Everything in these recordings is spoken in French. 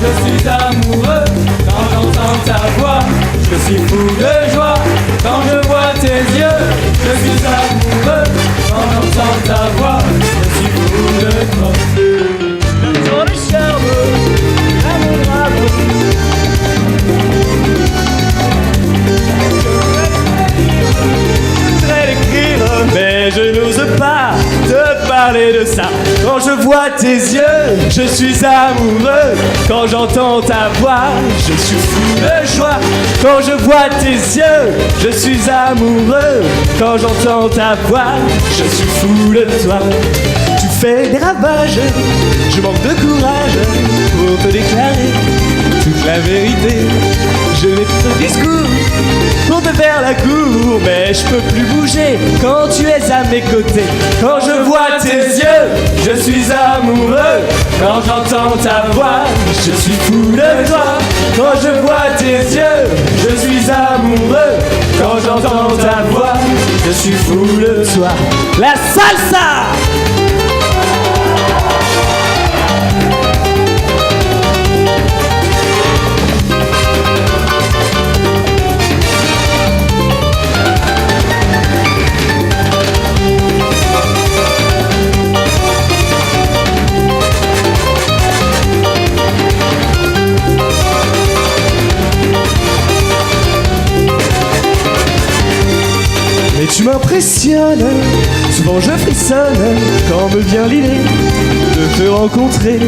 Je suis amoureux quand j'entends ta voix. Je suis fou de joie quand je vois tes yeux. Je suis amoureux quand j'entends ta voix. Je suis fou de toi. Dans le charme, l'amour brave. Je voudrais l'écrire, mais je n'ose pas te parler de ça. Quand je vois tes yeux, je suis amoureux. Quand j'entends ta voix, je suis fou de joie. Quand je vois tes yeux, je suis amoureux. Quand j'entends ta voix, je suis fou de toi. Tu fais des ravages, je manque de courage pour te déclarer toute la vérité. Je n'ai pas de discours pour te faire la cour, mais je peux plus bouger quand tu es à mes côtés. Quand je vois tes yeux, je suis amoureux. Quand j'entends ta voix, je suis fou de toi. Quand je vois tes yeux, je suis amoureux. Quand j'entends ta voix, je suis fou de toi. La salsa! Mais tu m'impressionnes, souvent je frissonne quand me vient l'idée de te rencontrer.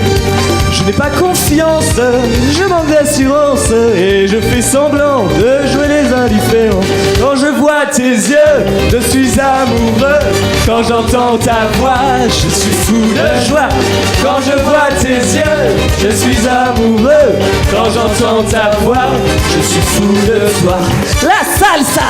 Je n'ai pas confiance, je manque d'assurance et je fais semblant de jouer les indifférents. Quand je vois tes yeux, je suis amoureux. Quand j'entends ta voix, je suis fou de joie. Quand je vois tes yeux, je suis amoureux. Quand j'entends ta voix, je suis fou de toi. La salsa!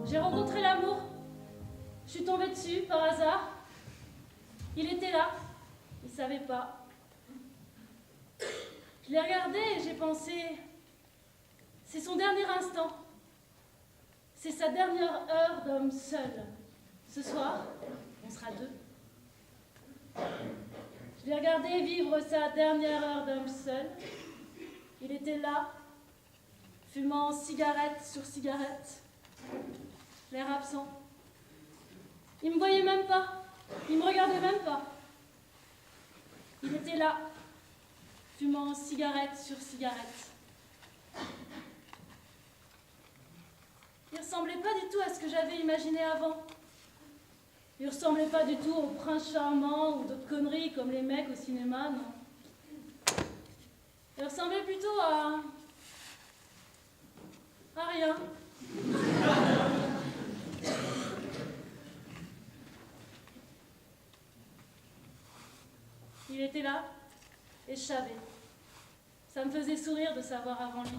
J'ai rencontré l'amour. Je suis tombée dessus par hasard. Il était là. Il savait pas. Je l'ai regardé et j'ai pensé, c'est son dernier instant. C'est sa dernière heure d'homme seul. Ce soir, on sera deux. Je l'ai regardé vivre sa dernière heure d'homme seul. Il était là, fumant cigarette sur cigarette. L'air absent. Il me voyait même pas. Il me regardait même pas. Il était là, fumant cigarette sur cigarette. Il ressemblait pas du tout à ce que j'avais imaginé avant. Il ressemblait pas du tout au prince charmant ou d'autres conneries comme les mecs au cinéma, non. Il ressemblait plutôt à rien. Il était là, et je savais. Ça me faisait sourire de savoir avant lui.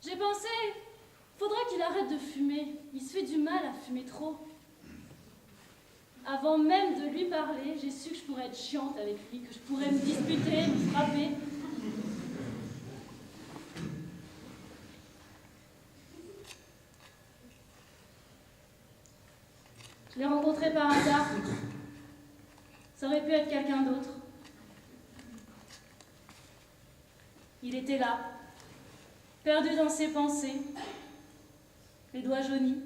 J'ai pensé, Faudra qu'il arrête de fumer. Il se fait du mal à fumer trop. Avant même de lui parler, j'ai su que je pourrais être chiante avec lui, que je pourrais me disputer, me frapper. Je l'ai rencontré par hasard. Ça aurait pu être quelqu'un d'autre. Il était là, perdu dans ses pensées, les doigts jaunis.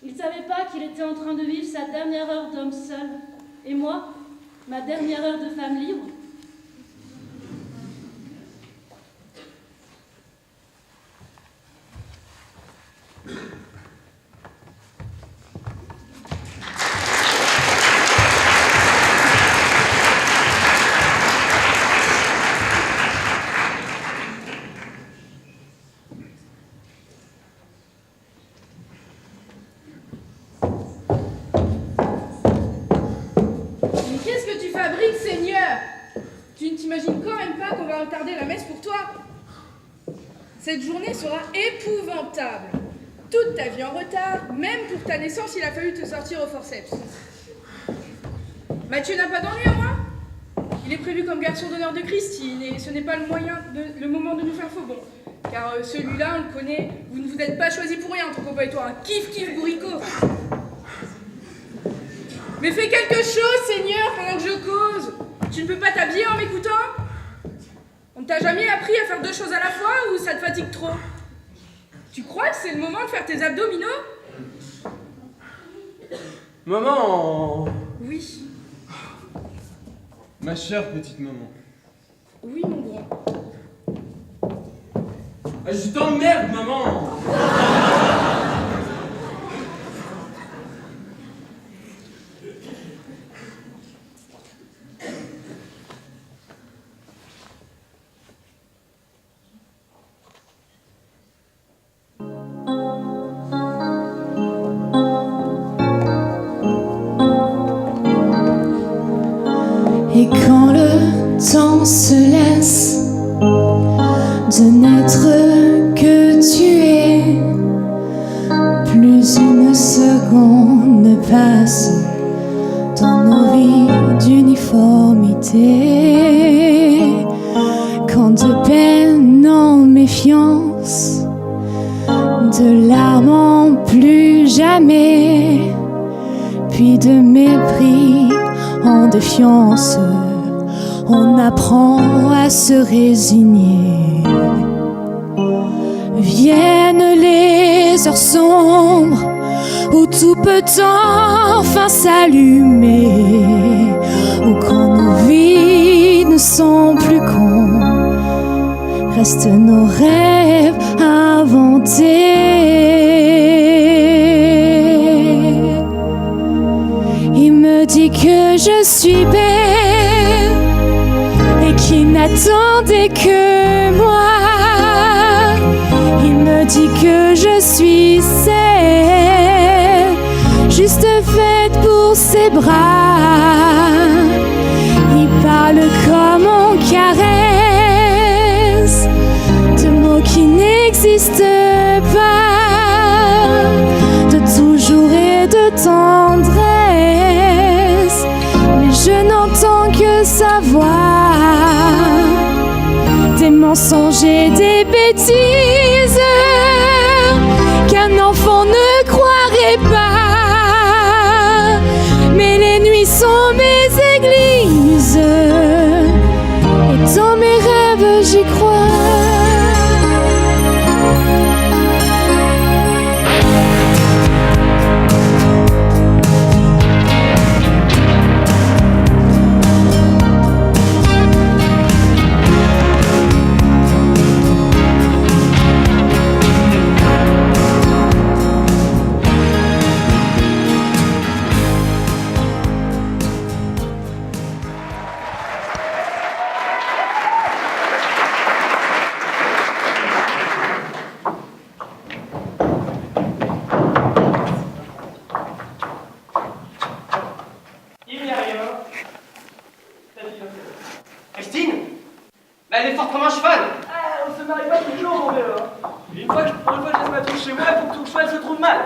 Il ne savait pas qu'il était en train de vivre sa dernière heure d'homme seul, et moi, ma dernière heure de femme libre. Retarder la messe pour toi. Cette journée sera épouvantable. Toute ta vie en retard, même pour ta naissance, il a fallu te sortir au forceps. Mathieu n'a pas d'ennui au moins. Il est prévu comme garçon d'honneur de Christine et ce n'est pas le moment de nous faire faux bon. Car celui-là, on le connaît, vous ne vous êtes pas choisi pour rien, ton copain et toi, un kiff-kiff bourricot. Mais fais quelque chose, Seigneur, pendant que je cause. Tu ne peux pas t'habiller en m'écoutant ? On ne t'a jamais appris à faire deux choses à la fois ou ça te fatigue trop? Tu crois que c'est le moment de faire tes abdominaux? Maman! Oui. Ma chère petite maman. Oui, mon grand. Ah, je t'emmerde, maman! Et quand le temps se laisse de n'être que tu es, plus une seconde ne passe dans nos vies d'uniformité. Quand de peine en méfiance, de larmes en plus jamais, puis de mépris en défiance, on apprend à se résigner. Viennent les heures sombres où tout peut enfin s'allumer, où quand nos vies ne sont plus qu'on, restent nos rêves inventés. Il me dit que je suis belle et qu'il n'attendait que moi. Il me dit que je suis celle, juste faite pour ses bras. Il parle comme on caresse, de mots qui n'existent pas, de toujours et de tendresse, mais je n'entends que sa voix. Des mensonges et des bêtises qu'un enfant ne croirait pas, mais les nuits sont mes églises et dans mes rêves j'y crois. Elle est forte comme un cheval. Ah, on se marie pas toujours, mon vélo. Hein. Une fois que je laisse ma trousse chez moi, il faut que ton cheval se trouve mal.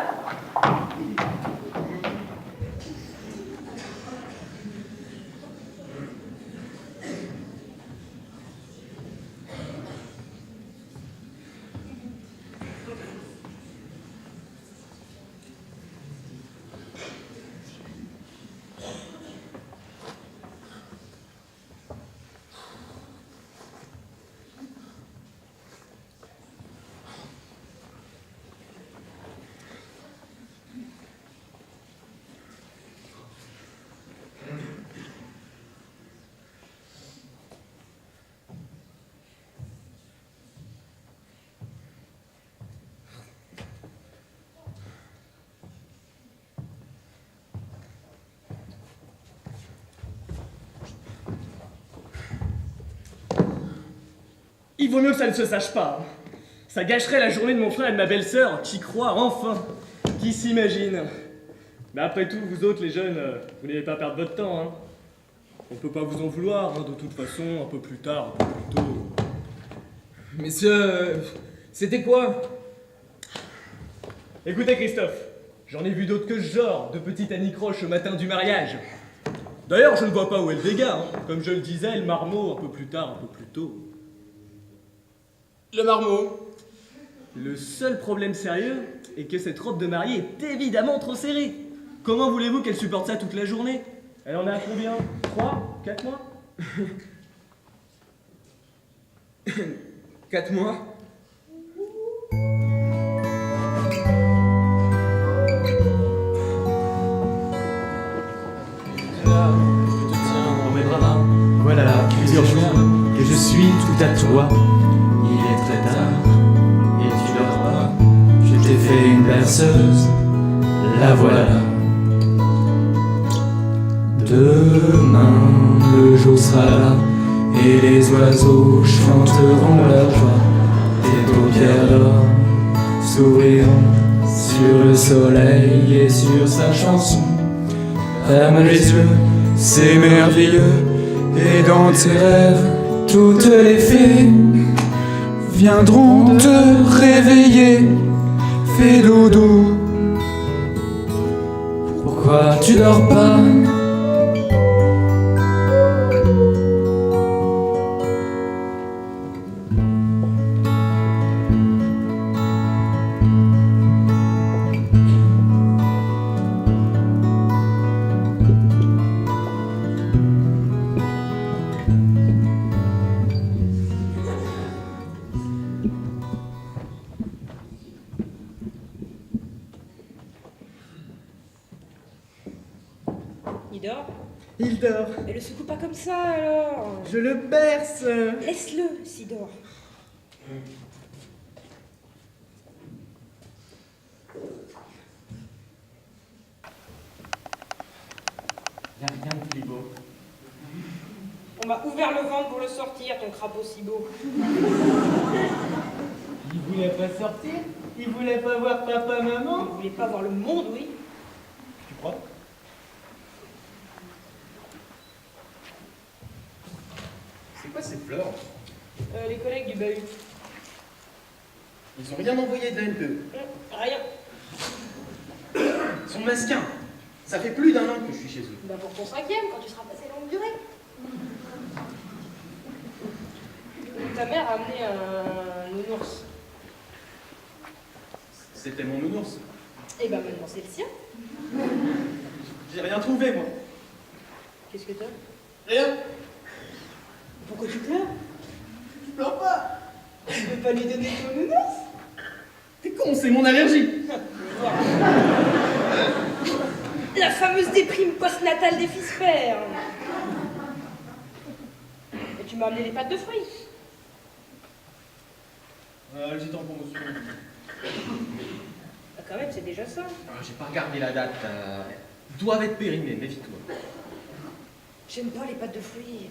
Il vaut mieux que ça ne se sache pas. Ça gâcherait la journée de mon frère et de ma belle-sœur, qui croient enfin, qui s'imaginent. Mais après tout, vous autres, les jeunes, vous n'allez pas perdre votre temps. Hein. On peut pas vous en vouloir, hein, de toute façon, un peu plus tard, un peu plus tôt. Messieurs, c'était quoi? Écoutez, Christophe, j'en ai vu d'autres que ce genre, de petites anicroches au matin du mariage. D'ailleurs, je ne vois pas où est le dégât. Hein. Comme je le disais, le marmot, un peu plus tard, un peu plus tôt. Le marmot. Le seul problème sérieux est que cette robe de mariée est évidemment trop serrée. Comment voulez-vous qu'elle supporte ça toute la journée? Elle en a à combien? 3? 4 mois? 4 mois. Là, je te tiens dans mes bras. Voilà plusieurs jours que je suis tout à toi. Il est très tard et tu dors pas. Je t'ai fait une berceuse, la voilà. Demain le jour sera là et les oiseaux chanteront leur joie. Tes paupières d'or s'ouvriront sur le soleil et sur sa chanson. Ferme les yeux, c'est merveilleux. Et dans tes rêves, toutes les fées viendront te réveiller. Fais dodo. Pourquoi tu dors pas? Il dort? Il dort. Mais le secoue pas comme ça alors. Je le berce. Laisse-le s'il dort. Y'a rien de plus beau. On m'a ouvert le ventre pour le sortir, ton crapaud si beau. Il voulait pas sortir? Il voulait pas voir papa, maman? Vous voulez pas voir le monde, oui? Tu crois? C'est quoi ces fleurs? Les collègues du bahut. Ils ont rien envoyé de la NPE. Rien. Ils sont mesquins. Ça fait plus d'1 an que je suis chez eux. Bah pour ton 5e, quand tu seras passé longue durée. Ta mère a amené un nounours. C'était mon nounours. Et bah maintenant c'est le sien. J'ai rien trouvé, moi. Qu'est-ce que t'as? Rien. Pourquoi tu pleures? Je pleure pas. Tu veux pas lui donner ton nounours? T'es con, c'est mon allergie. La fameuse déprime postnatale des fils-pères. Et tu m'as amené des pâtes de fruits. Elles étaient en promotion. Bah quand même, c'est déjà ça. J'ai pas regardé la date. Ils doivent être périmés, méfie-toi. J'aime pas les pâtes de fruits.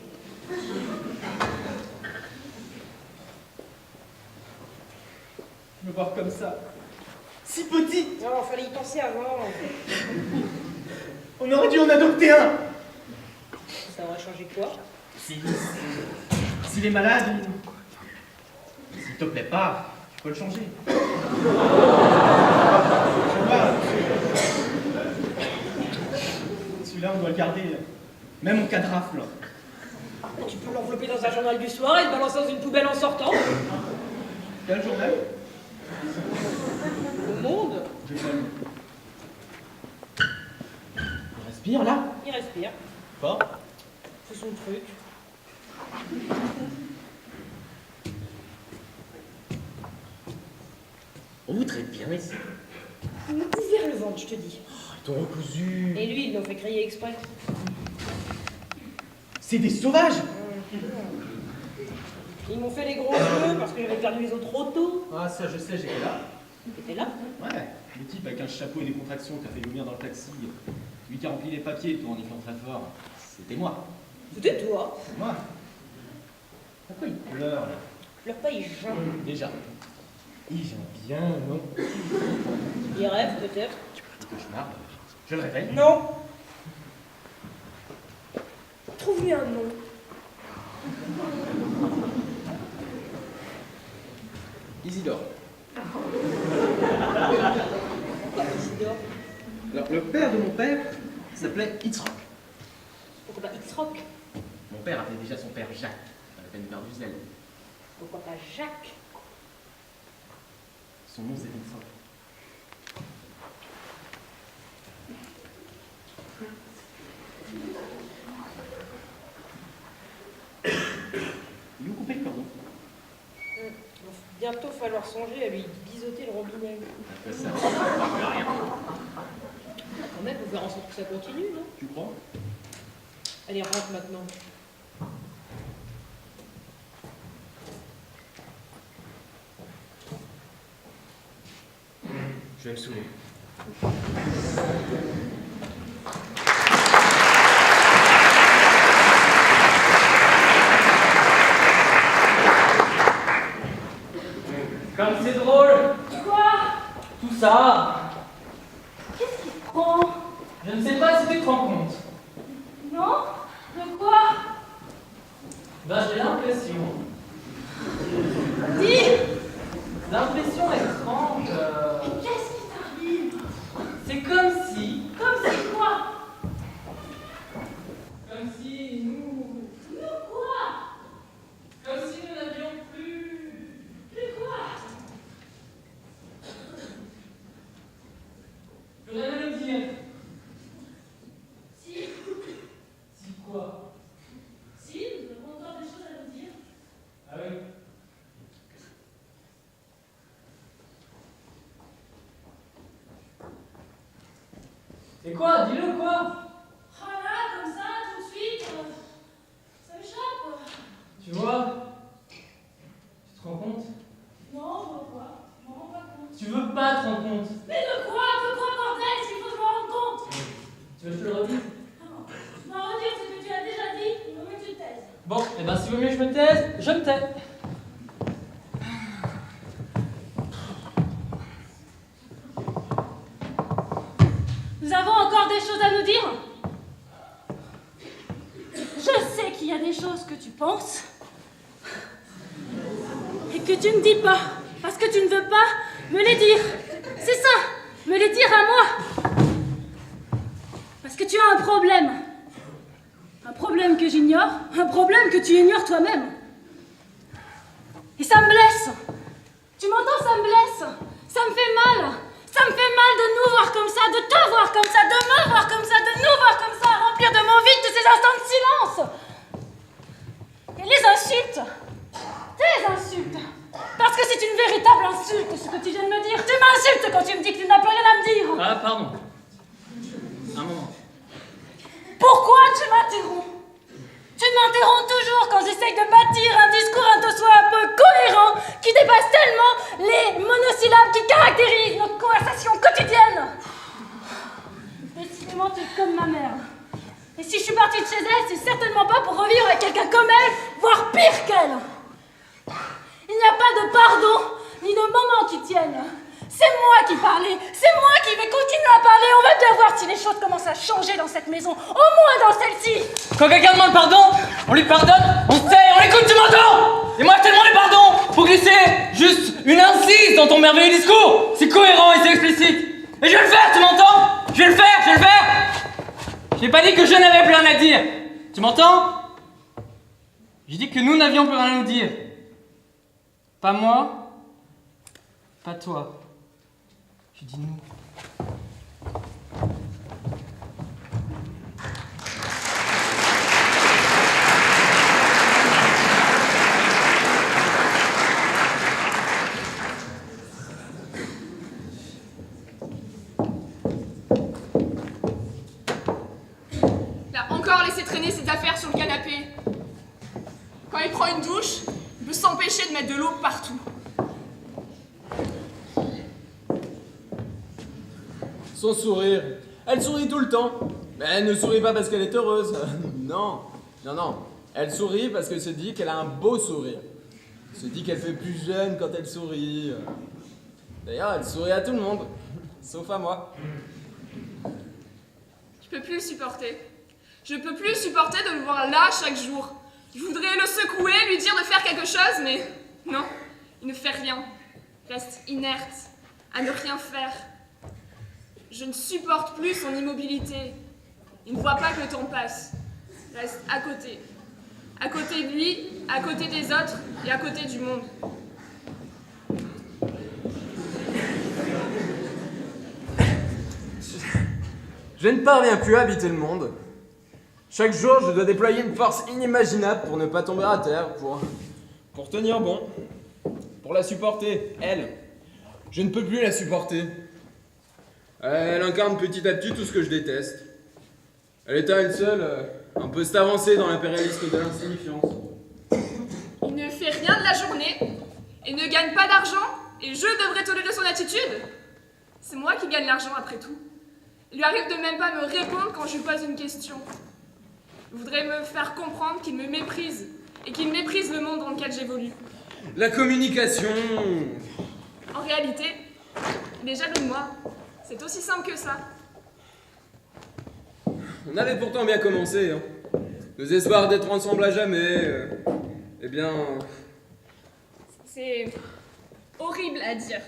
Me voir comme ça. Si petit. Non, fallait y penser avant. On aurait dû en adopter un. Ça aurait changé quoi? Si s'il est malade, s'il te plaît pas, tu peux le changer. Celui-là, on doit le garder. Même en cas de rafle. Tu peux l'envelopper dans un journal du soir et le balancer dans une poubelle en sortant. Quel journal? Le Monde. J'ai pas lu. Il respire, là? Il respire. Fort. C'est son truc. On voudrait bien ici. Ouvert le ventre, je te dis. Ils t'ont recousu. Et lui, ils l'ont fait crier exprès. C'est des sauvages! Ils m'ont fait les gros yeux parce que j'avais perdu les autres trop tôt. Ah, ça, je sais, j'étais là. T'étais là? Ouais, le type avec un chapeau et des contractions qui a fait vomir dans le taxi. Lui qui a rempli les papiers, toi, en y très fort. C'était moi. C'était toi. C'est moi. Pourquoi il pleure, là? Pleure pas, il geint. Déjà. Il vient bien, non? Il rêve, peut-être. Cauchemar. Je le réveille. Non. Trouve-lui un nom. Isidore. Pourquoi Isidore? Alors, le père de mon père s'appelait Itzrock. Pourquoi pas X-Rock? Mon père appelait déjà son père Jacques, à la peine de perdre du zèle. Pourquoi pas Jacques? Son nom, c'est Itzrock. Ils lui ont coupé le cordon. Il va bientôt falloir songer à lui biseauter le robinet. Après ça, rien. Quand même, faut faire en sorte que ça continue, non? Tu crois? Allez, rentre maintenant. Je vais me saouler. Comme c'est drôle, Quoi? tout ça. Qu'est-ce qui te prend? Je ne sais pas si tu te rends compte. Non? De quoi? Ben, j'ai l'impression. Dis! L'impression étrange. Mais qu'est-ce qui t'arrive? C'est comme si. Comme c'est quoi? Comme si nous. Nous quoi? Comme si nous n'avions plus. Plus quoi? Plus rien à nous dire. Si, Si quoi? si, nous avons encore des choses à nous dire. Ah oui. C'est quoi? Dis-le quoi? Oh là, comme ça, tout de suite, ça m'échappe. Tu vois? Tu te rends compte? Non, je vois pas. Je m'en rends pas compte. Tu veux pas te rendre compte? Mais de quoi? De quoi, bordel? S'il faut que je m'en rende compte. Tu veux que je te le redise? Ah non, tu vas redire ce que tu as déjà dit, il vaut mieux que tu te taises. Bon, et ben s'il vaut mieux que je me taise, je me tais. Nous avons encore des choses à nous dire. Je sais qu'il y a des choses que tu penses et que tu ne dis pas parce que tu ne veux pas me les dire. C'est ça, me les dire à moi. Parce que tu as un problème. Un problème que j'ignore, un problème que tu ignores toi-même. Et ça me blesse. Tu m'entends, ça me blesse. Ça me fait mal. Ça me fait mal de nous voir comme ça, de te voir comme ça, de me voir comme ça, de nous voir comme ça, remplir de mon vide de ces instants de silence. Et les insultes, tes insultes, parce que c'est une véritable insulte ce que tu viens de me dire. Tu m'insultes quand tu me dis que tu n'as plus rien à me dire. Ah, pardon. Un moment. Pourquoi tu m'interromps? Tu m'interromps toujours quand j'essaye de bâtir un discours un tant soit un peu cohérent qui dépasse tellement les monosyllabes qui caractérisent notre conversation quotidienne. Décidément, tu es comme ma mère. Et si je suis partie de chez elle, c'est certainement pas pour revivre avec quelqu'un comme elle, voire pire qu'elle. Il n'y a pas de pardon, ni de moments qui tiennent. C'est C'est moi qui parlais, c'est moi qui vais continuer à parler. On va bien voir si les choses commencent à changer dans cette maison, au moins dans celle-ci. Quand quelqu'un demande pardon, on lui pardonne, on se tait, on l'écoute, tu m'entends? Et moi je te demande pardon pour glisser juste une incise dans ton merveilleux discours. C'est cohérent et c'est explicite. Et je vais le faire, tu m'entends? Je vais le faire. J'ai pas dit que je n'avais plus rien à dire. Tu m'entends? J'ai dit que nous n'avions plus rien à nous dire. Pas moi, pas toi. J'ai dit nous. Il a encore laissé traîner ses affaires sur le canapé. Quand il prend une douche, il peut s'empêcher de mettre de l'eau partout. Son sourire. Elle sourit tout le temps. Mais elle ne sourit pas parce qu'elle est heureuse. Non. Elle sourit parce qu'elle se dit qu'elle a un beau sourire. Elle se dit qu'elle fait plus jeune quand elle sourit. D'ailleurs, elle sourit à tout le monde. Sauf à moi. Je peux plus le supporter. Je peux plus supporter de le voir là chaque jour. Je voudrais le secouer, lui dire de faire quelque chose, mais non, il ne fait rien. Reste inerte, à ne rien faire. Je ne supporte plus son immobilité. Il ne voit pas que le temps passe. Reste à côté. À côté de lui, à côté des autres et à côté du monde. Je ne parviens plus à habiter le monde. Chaque jour, je dois déployer une force inimaginable pour ne pas tomber à terre, pour tenir bon, pour la supporter, elle. Je ne peux plus la supporter. Elle incarne petit à petit tout ce que je déteste. Elle est à elle seule un poste avancé dans l'impérialisme de l'insignifiance. Il ne fait rien de la journée et ne gagne pas d'argent et je devrais tolérer son attitude. C'est moi qui gagne l'argent après tout. Il lui arrive de même pas me répondre quand je lui pose une question. Il voudrait me faire comprendre qu'il me méprise et qu'il méprise le monde dans lequel j'évolue. La communication. En réalité, il est jaloux de moi. C'est aussi simple que ça. On avait pourtant bien commencé. Nos espoirs d'être ensemble à jamais. Eh bien... C'est horrible à dire.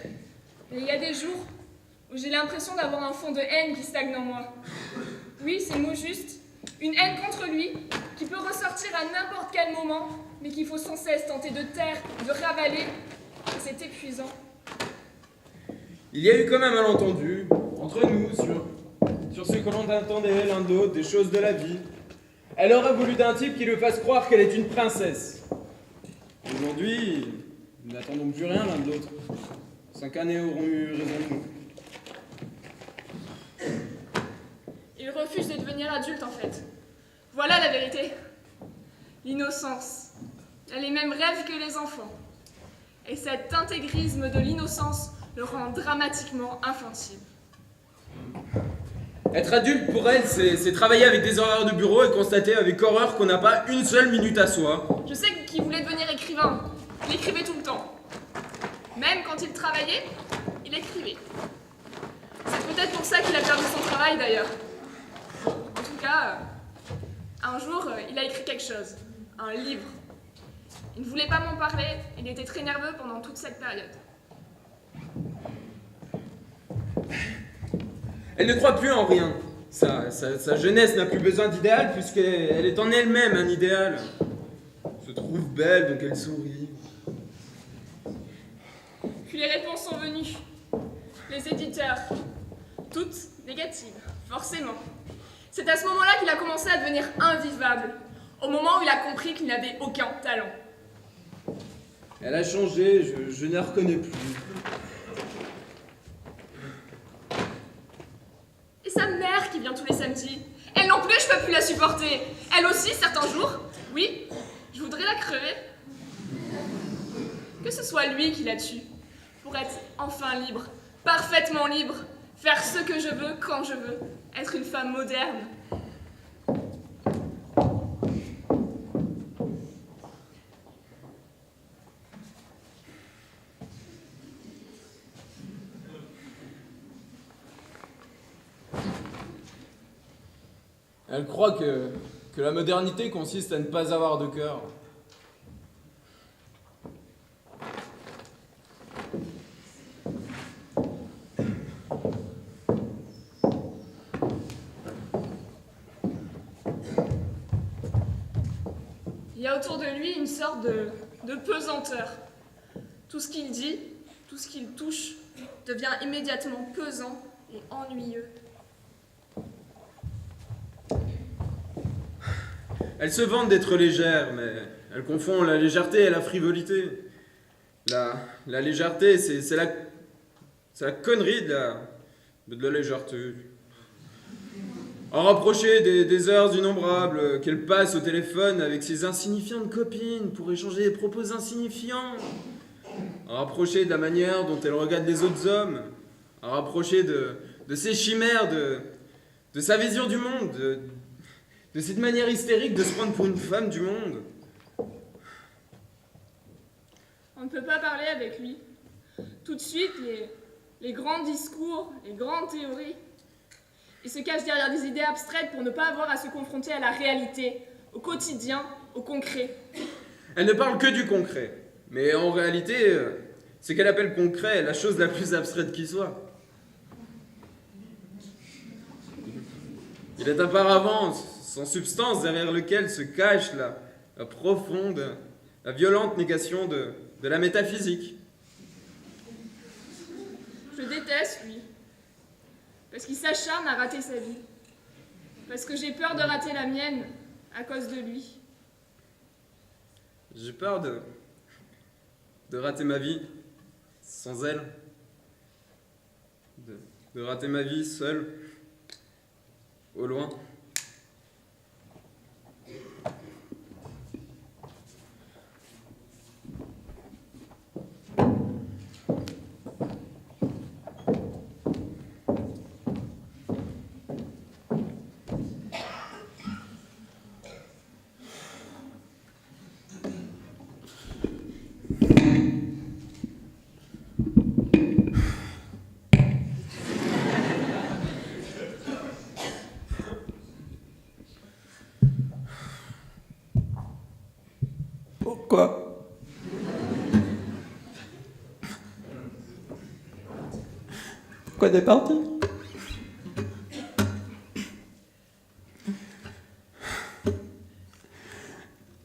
Mais il y a des jours où j'ai l'impression d'avoir un fond de haine qui stagne en moi. Oui, c'est le mot juste. Une haine contre lui qui peut ressortir à n'importe quel moment, mais qu'il faut sans cesse tenter de taire, de ravaler. C'est épuisant. Il y a eu comme un malentendu entre nous sur ce que l'on attendait l'un d'autre, des choses de la vie. Elle aurait voulu d'un type qui lui fasse croire qu'elle est une princesse. Aujourd'hui, nous n'attendons plus rien l'un de l'autre. 5 années auront eu raison de nous. Il refuse de devenir adulte en fait. Voilà la vérité. L'innocence. Elle a les mêmes rêves que les enfants. Et cet intégrisme de l'innocence le rend dramatiquement infantile. Être adulte pour elle, c'est travailler avec des horaires de bureau et constater avec horreur qu'on n'a pas une seule minute à soi. Je sais qu'il voulait devenir écrivain. Il écrivait tout le temps. Même quand il travaillait, il écrivait. C'est peut-être pour ça qu'il a perdu son travail d'ailleurs. En tout cas, un jour, il a écrit quelque chose. Un livre. Il ne voulait pas m'en parler, il était très nerveux pendant toute cette période. Elle ne croit plus en rien. Sa jeunesse n'a plus besoin d'idéal puisqu'elle est en elle-même un idéal. Elle se trouve belle, donc elle sourit. Puis les réponses sont venues. Les éditeurs. Toutes négatives, forcément. C'est à ce moment-là qu'il a commencé à devenir invivable. Au moment où il a compris qu'il n'avait aucun talent. Elle a changé, je ne la reconnais plus. Et sa mère qui vient tous les samedis. Elle non plus, je peux plus la supporter. Elle aussi, certains jours. Oui, je voudrais la crever. Que ce soit lui qui la tue. Pour être enfin libre. Parfaitement libre. Faire ce que je veux, quand je veux. Être une femme moderne. Elle croit que la modernité consiste à ne pas avoir de cœur. Il y a autour de lui une sorte de pesanteur. Tout ce qu'il dit, tout ce qu'il touche, devient immédiatement pesant et ennuyeux. Elle se vante d'être légère, mais elle confond la légèreté et la frivolité. La légèreté, c'est la connerie de la légèreté. En rapprocher des heures innombrables qu'elle passe au téléphone avec ses insignifiantes copines pour échanger des propos insignifiants. En rapprocher de la manière dont elle regarde les autres hommes. En rapprocher de ses chimères, de sa vision du monde, de cette manière hystérique de se prendre pour une femme du monde. On ne peut pas parler avec lui. Tout de suite, les grands discours, les grandes théories. Il se cache derrière des idées abstraites pour ne pas avoir à se confronter à la réalité, au quotidien, au concret. Elle ne parle que du concret. Mais en réalité, ce qu'elle appelle concret est la chose la plus abstraite qui soit. Il est apparemment sans substance derrière lequel se cache la profonde, la violente négation de la métaphysique. Je déteste, lui. Parce qu'il s'acharne à rater sa vie. Parce que j'ai peur de rater la mienne à cause de lui. J'ai peur de rater ma vie sans elle. De rater ma vie seule, au loin. Pourquoi? Pourquoi t'es parti?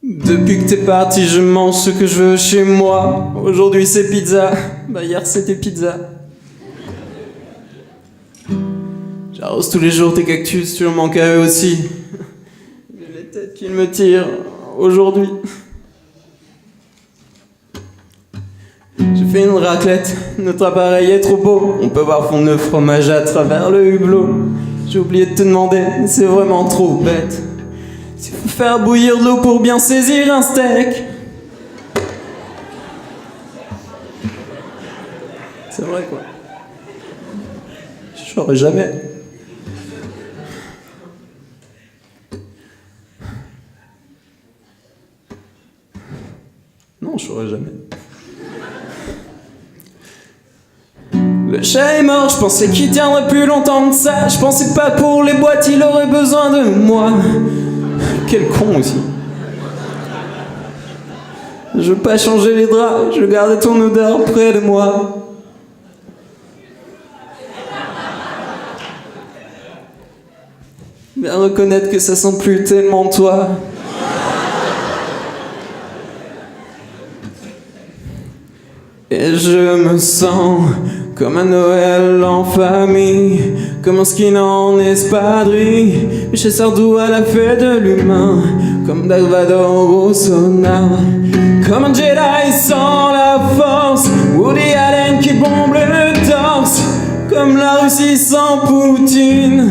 Depuis que t'es parti, je mange ce que je veux chez moi. Aujourd'hui c'est pizza, bah hier c'était pizza. J'arrose tous les jours tes cactus, tu en manques à eux aussi. J'ai les têtes qui me tirent aujourd'hui. J'ai fait une raclette, notre appareil est trop beau. On peut voir fondre le fromage à travers le hublot. J'ai oublié de te demander, c'est vraiment trop bête. S'il faut faire bouillir de l'eau pour bien saisir un steak. C'est vrai quoi. Je saurais jamais. Non, je saurais jamais. Le chat est mort, je pensais qu'il tiendrait plus longtemps que ça. Je pensais pas pour les boîtes, il aurait besoin de moi. Quel con aussi. Je veux pas changer les draps, je veux garder ton odeur près de moi. Bien reconnaître que ça sent plus tellement toi. Et je me sens comme un Noël en famille, comme un ski en espadrille, chez Sardou à la fête de l'humain, comme Dark Vador au sauna, comme un Jedi sans la force, Woody Allen qui bombe le torse, comme la Russie sans Poutine,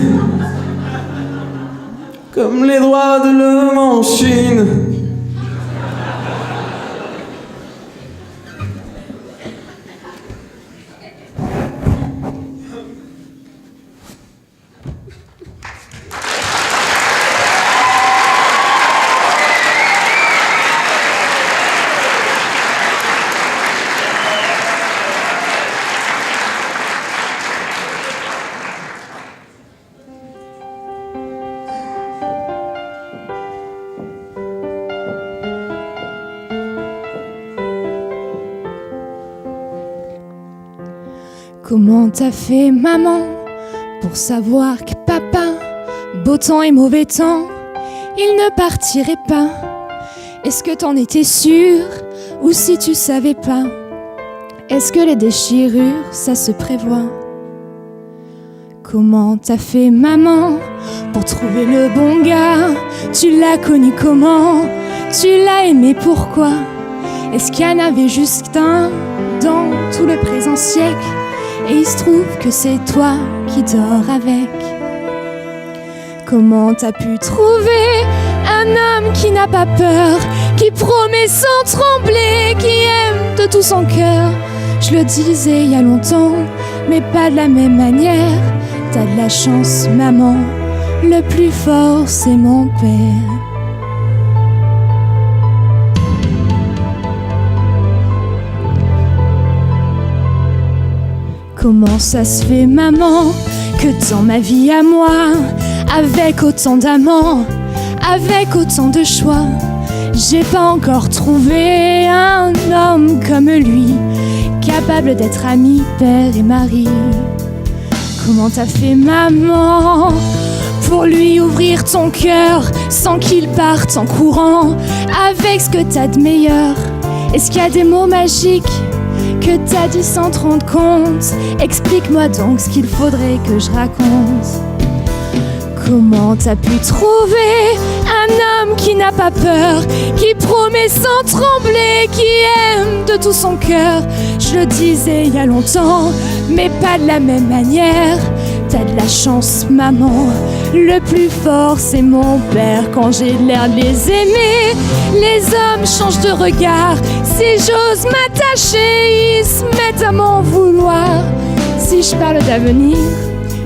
comme les droits de l'homme en Chine. Comment t'as fait maman pour savoir que papa, beau temps et mauvais temps, il ne partirait pas? Est-ce que t'en étais sûre ou si tu savais pas? Est-ce que les déchirures, ça se prévoit? Comment t'as fait maman pour trouver le bon gars? Tu l'as connu comment? Tu l'as aimé pourquoi? Est-ce qu'il y en avait juste un dans tout le présent siècle? Et il se trouve que c'est toi qui dors avec. Comment t'as pu trouver un homme qui n'a pas peur, qui promet sans trembler, qui aime de tout son cœur? Je le disais il y a longtemps, mais pas de la même manière. T'as de la chance, maman, le plus fort c'est mon père. Comment ça se fait, maman, que dans ma vie à moi, avec autant d'amants, avec autant de choix, j'ai pas encore trouvé un homme comme lui, capable d'être ami, père et mari? Comment t'as fait, maman, pour lui ouvrir ton cœur sans qu'il parte en courant avec ce que t'as de meilleur? Est-ce qu'il y a des mots magiques que t'as dit sans te rendre compte? Explique-moi donc ce qu'il faudrait que je raconte. Comment t'as pu trouver un homme qui n'a pas peur, qui promet sans trembler, qui aime de tout son cœur? Je le disais il y a longtemps, mais pas de la même manière. T'as de la chance, maman, le plus fort c'est mon père. Quand j'ai l'air de les aimer, les hommes changent de regard. Si j'ose m'attacher, ils se mettent à m'en vouloir. Si je parle d'avenir,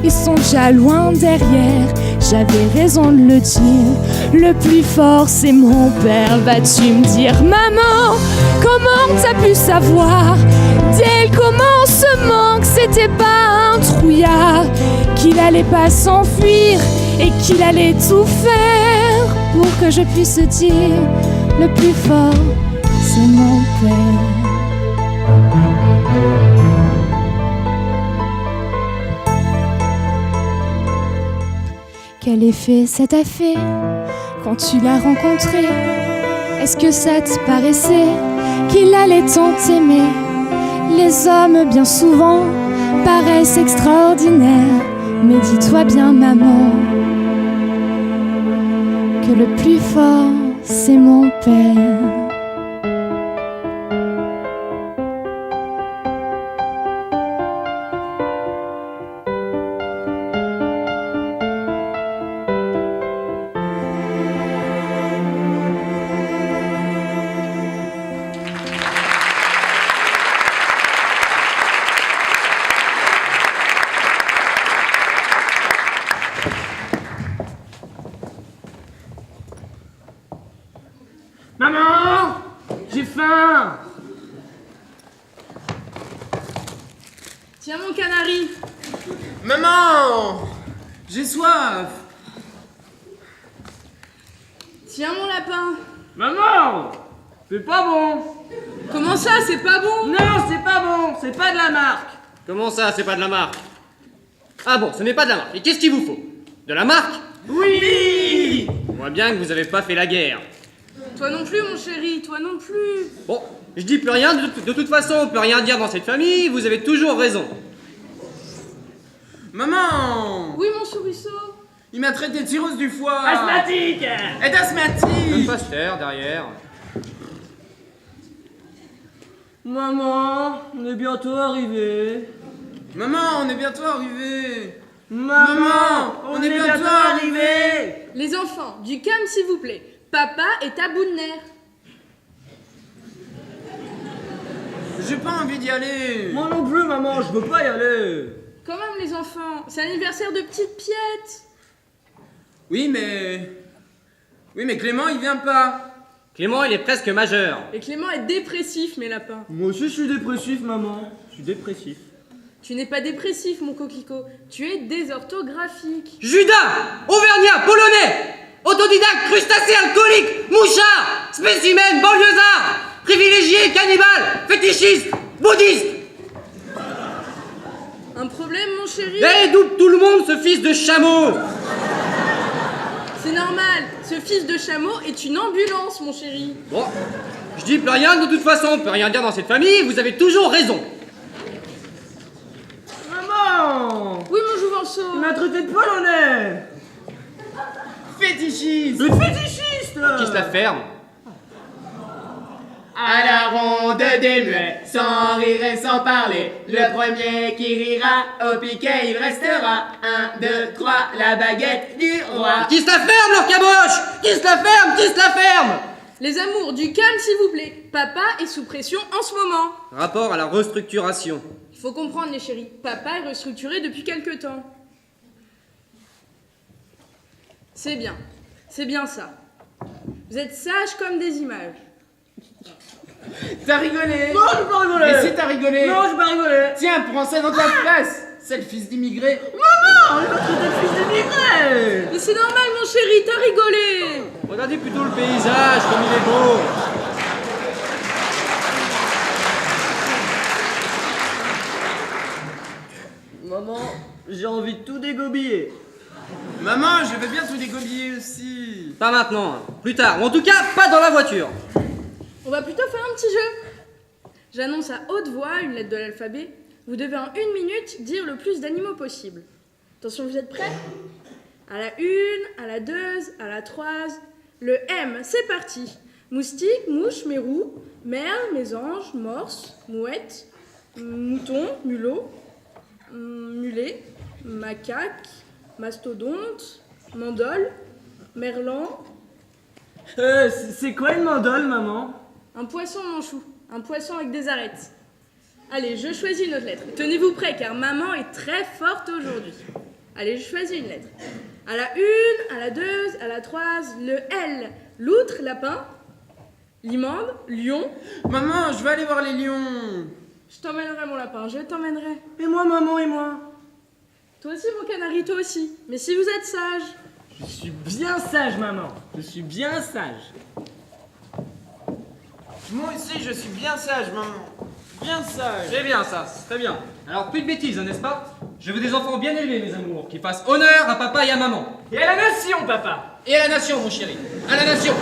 ils sont déjà loin derrière. J'avais raison de le dire, le plus fort c'est mon père. Vas-tu me dire, maman, comment t'as pu savoir dès le commencement que c'était pas un trouillard, qu'il allait pas s'enfuir et qu'il allait tout faire pour que je puisse dire, le plus fort c'est mon père. Quel effet ça t'a fait quand tu l'as rencontré? Est-ce que ça te paraissait qu'il allait tant t'aimer? Les hommes bien souvent paraissent extraordinaires, mais dis-toi bien, maman, que le plus fort c'est mon père. Maman, j'ai faim. Tiens mon canari. Maman, j'ai soif. Tiens mon lapin. Maman, c'est pas bon. Comment ça, c'est pas bon? Non, c'est pas bon, c'est pas de la marque. Comment ça, c'est pas de la marque? Ah bon, ce n'est pas de la marque. Et qu'est-ce qu'il vous faut? De la marque? Oui. On voit bien que vous avez pas fait la guerre. Toi non plus mon chéri, toi non plus. Bon, je dis plus rien, de toute façon, on peut rien dire dans cette famille, vous avez toujours raison. Maman, Oui mon souriceau. il m'a traité de cirrhose du foie. Asthmatique. Et d'asthmatique. Même pas se taire derrière. Maman, on est bientôt arrivé. Maman, on est bientôt arrivé. Maman, on est bientôt arrivé. Les enfants, du calme s'il vous plaît. Papa est à bout de nerfs. J'ai pas envie d'y aller. Moi non plus, maman, je veux pas y aller. Quand même les enfants, c'est l'anniversaire de petite Piette. Oui, mais Clément, il vient pas. Clément, il est presque majeur. Et Clément est dépressif mes lapins. Moi aussi, je suis dépressif, maman. Je suis dépressif. Tu n'es pas dépressif mon coquelicot, tu es désorthographique. Judas, Auvergnat, Polonais, autodidacte, crustacé, alcoolique, mouchard, spécimen, banlieusard, privilégié, cannibale, fétichiste, bouddhiste. Un problème, mon chéri? Eh, d'où tout le monde, ce fils de chameau? C'est normal, ce fils de chameau est une ambulance, mon chéri. Bon, je dis plus rien, de toute façon, on peut rien dire dans cette famille, vous avez toujours raison. Maman! Oui, mon Jouvenceau. Il m'a traité de polonais! Fétichiste! Le fétichiste! Qui se la ferme? À la ronde des muets, sans rire et sans parler, le premier qui rira, au piquet il restera. 1, 2, 3, la baguette du roi. Qui se la ferme, leur caboche? Qui se la ferme? Qui se la ferme? Les amours, du calme, s'il vous plaît. Papa est sous pression en ce moment. Rapport à la restructuration. Il faut comprendre, les chéris. Papa est restructuré depuis quelque temps. C'est bien ça. Vous êtes sages comme des images. T'as rigolé? Non, j'ai pas rigolé! Et si t'as rigolé? Non, j'ai pas rigolé! Tiens, prends ça dans ta place. C'est le fils d'immigré. Maman! Il m'a traité de fils d'immigré! Mais c'est normal, mon chéri, t'as rigolé! Regardez plutôt le paysage, comme il est beau. Maman, j'ai envie de tout dégobiller. Maman, je veux bien tout dégobiller aussi. Pas maintenant, hein. Plus tard, ou en tout cas, pas dans la voiture. On va plutôt faire un petit jeu. J'annonce à haute voix une lettre de l'alphabet. Vous devez en 1 minute dire le plus d'animaux possible. Attention, vous êtes prêts? À la 1, à la 2, à la 3, le M, c'est parti. Moustique, mouche, mérou, merle, mésange, morse, mouette, mouton, mulot, mulet, macaque, mastodonte, mandole, merlan. C'est quoi une mandole, maman? Un poisson, mon chou. Un poisson avec des arêtes. Allez, je choisis une autre lettre. Tenez-vous prêts, car maman est très forte aujourd'hui. Allez, je choisis une lettre. À la 1, à la 2, à la 3, le L. Loutre, lapin. Limande, lion. Maman, je veux aller voir les lions. Je t'emmènerai, mon lapin, je t'emmènerai. Et moi, maman, et moi? Toi aussi, mon canari, toi aussi. Mais si vous êtes sage. Je suis bien sage, maman. Je suis bien sage. Moi aussi, je suis bien sage, maman. Bien sage. C'est bien ça, c'est très bien. Alors plus de bêtises, hein, n'est-ce pas? Je veux des enfants bien élevés, mes amours, qui fassent honneur à papa et à maman. Et à la nation, papa. Et à la nation, mon chéri. À la nation.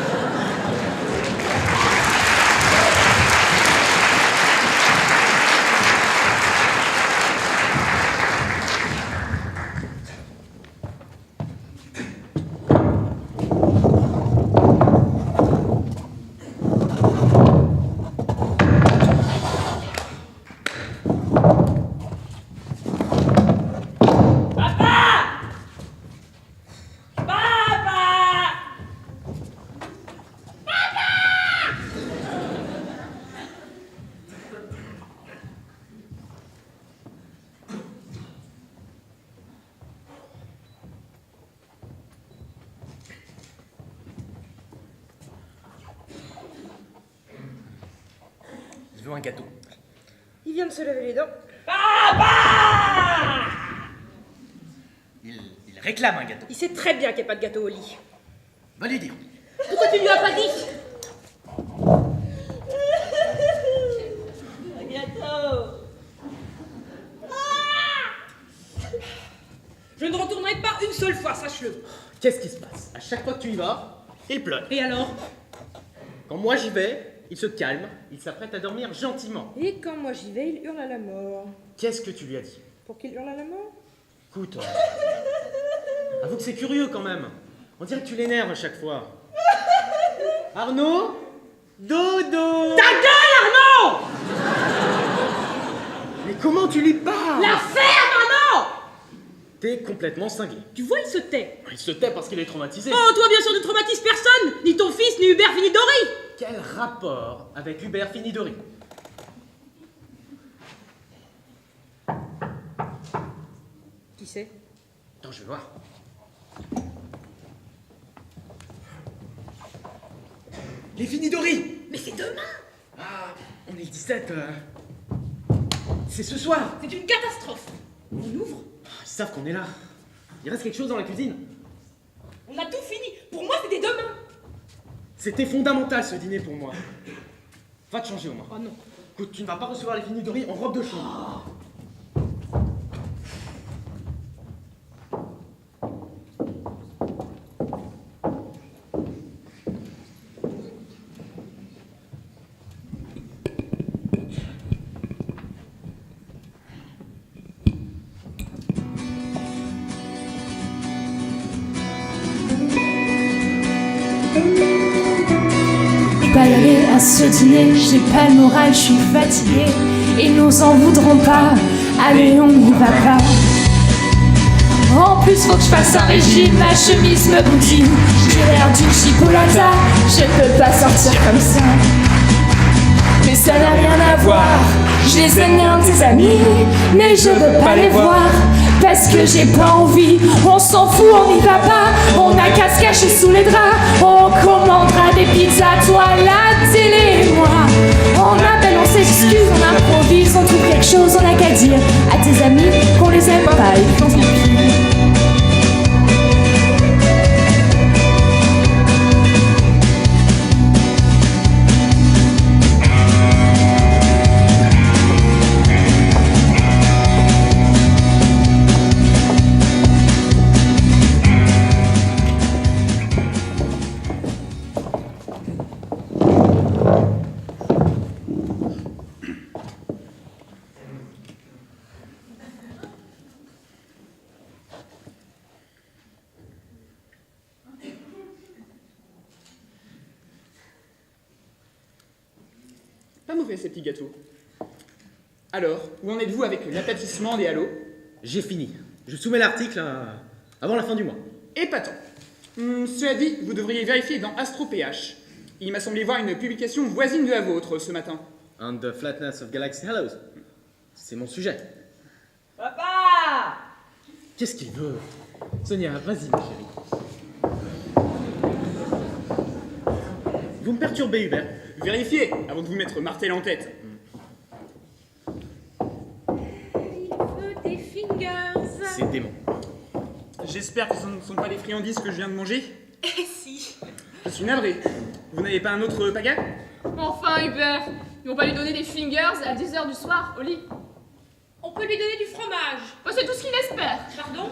Je veux un gâteau. Il vient de se laver les dents. Il réclame un gâteau. Il sait très bien qu'il n'y a pas de gâteau au lit. Va lui dire. Pourquoi tu lui as pas dit? Un gâteau. Je ne retournerai pas une seule fois, sache-le. Qu'est-ce qui se passe? À chaque fois que tu y vas, il pleure. Et alors? Quand moi j'y vais, il se calme, il s'apprête à dormir gentiment. Et quand moi j'y vais, il hurle à la mort. Qu'est-ce que tu lui as dit? Pour qu'il hurle à la mort? Écoute, avoue que c'est curieux quand même. On dirait que tu l'énerves à chaque fois. Arnaud? Dodo! Ta gueule, Arnaud! Mais comment tu lui parles? La ferme, Arnaud! T'es complètement cinglé. Tu vois, il se tait. Il se tait parce qu'il est traumatisé. Oh, toi, bien sûr, ne traumatises personne! Ni ton fils, ni Hubert Finidori! Quel rapport avec Hubert Finidori? Qui c'est? Attends, je vais voir. Les Finidori! Mais c'est demain! Ah, on est le 17. C'est ce soir. C'est une catastrophe! On ouvre? Ils savent qu'on est là. Il reste quelque chose dans la cuisine. On a tout fini! Pour moi, c'était demain! C'était fondamental ce dîner pour moi. Va te changer, Omar. Oh non. Écoute, tu ne vas pas recevoir les Finidori en robe de chambre. à ce dîner. J'ai pas le moral, je suis fatiguée. Ils nous en voudront pas. Allez, on n'y va pas. En plus, faut que je fasse un régime. Ma chemise me boudine. J'ai l'air d'une chipolata. Je peux pas sortir comme ça. Mais ça n'a rien à voir. Je les aime bien, tes amis, mais je veux pas les voir. Parce que j'ai pas envie. On s'en fout, on n'y va pas. On a qu'à se cacher sous les draps. On commandera des pizzas, toi, la télé et moi. On appelle, on s'excuse, on improvise, on trouve quelque chose, on a qu'à dire à tes amis qu'on les aime pas et qu'on s'en fout. Pas mauvais ces petits gâteaux. Alors, où en êtes-vous avec l'aplatissement des halos? J'ai fini. Je soumets l'article avant la fin du mois. Épatant. Cela dit, vous devriez vérifier dans AstroPH. Il m'a semblé voir une publication voisine de la vôtre ce matin. And the flatness of galaxy halos. C'est mon sujet. Papa! Qu'est-ce qu'il veut? Sonia, vas-y, ma chérie. Vous me perturbez, Hubert. Vérifiez avant de vous mettre martel en tête. Il veut des fingers. C'est démon. J'espère que ce ne sont pas les friandises que je viens de manger. Eh si. Je suis navré. Vous n'avez pas un autre pagaille? Enfin, Hubert, ils vont pas lui donner des fingers à 10h du soir au lit. On peut lui donner du fromage. Moi, c'est tout ce qu'il espère. Pardon?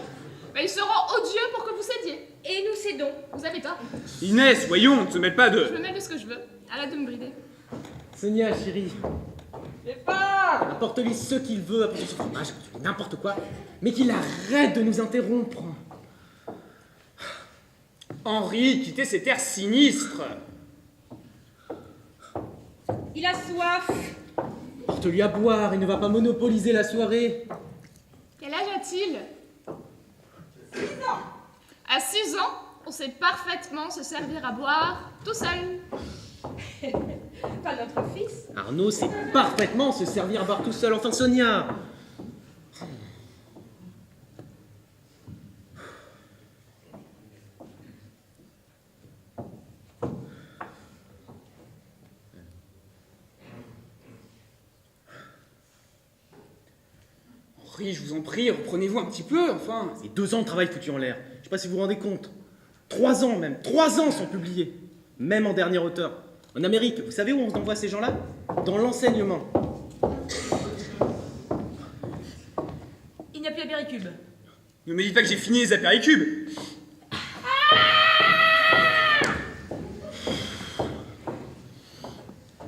Mais il se rend odieux pour que vous cédiez. Et nous cédons. Vous avez tort. Inès, voyons, ne te mêle pas Je de... me mêle de ce que je veux. Arrête de me brider. Sonia, chérie. Pépard! Apporte-lui ce qu'il veut, apporte son fromage, n'importe quoi. Mais qu'il arrête de nous interrompre. Henri, quittez ces terres sinistres. Il a soif. Porte-lui à boire, il ne va pas monopoliser la soirée. Quel âge a-t-il 6 ans. À 6 ans, on sait parfaitement se servir à boire tout seul. Pas notre fils. Arnaud sait parfaitement se servir à boire tout seul, enfin Sonia. Henri, je vous en prie, reprenez-vous un petit peu, enfin. C'est 2 ans de travail foutu en l'air. Je sais pas si vous vous rendez compte. 3 ans même. 3 ans sont publiés. Même en dernière hauteur. En Amérique, vous savez où on envoie ces gens-là? Dans l'enseignement. Il n'y a plus Apéricube. Ne me dites pas que j'ai fini les apéricubes.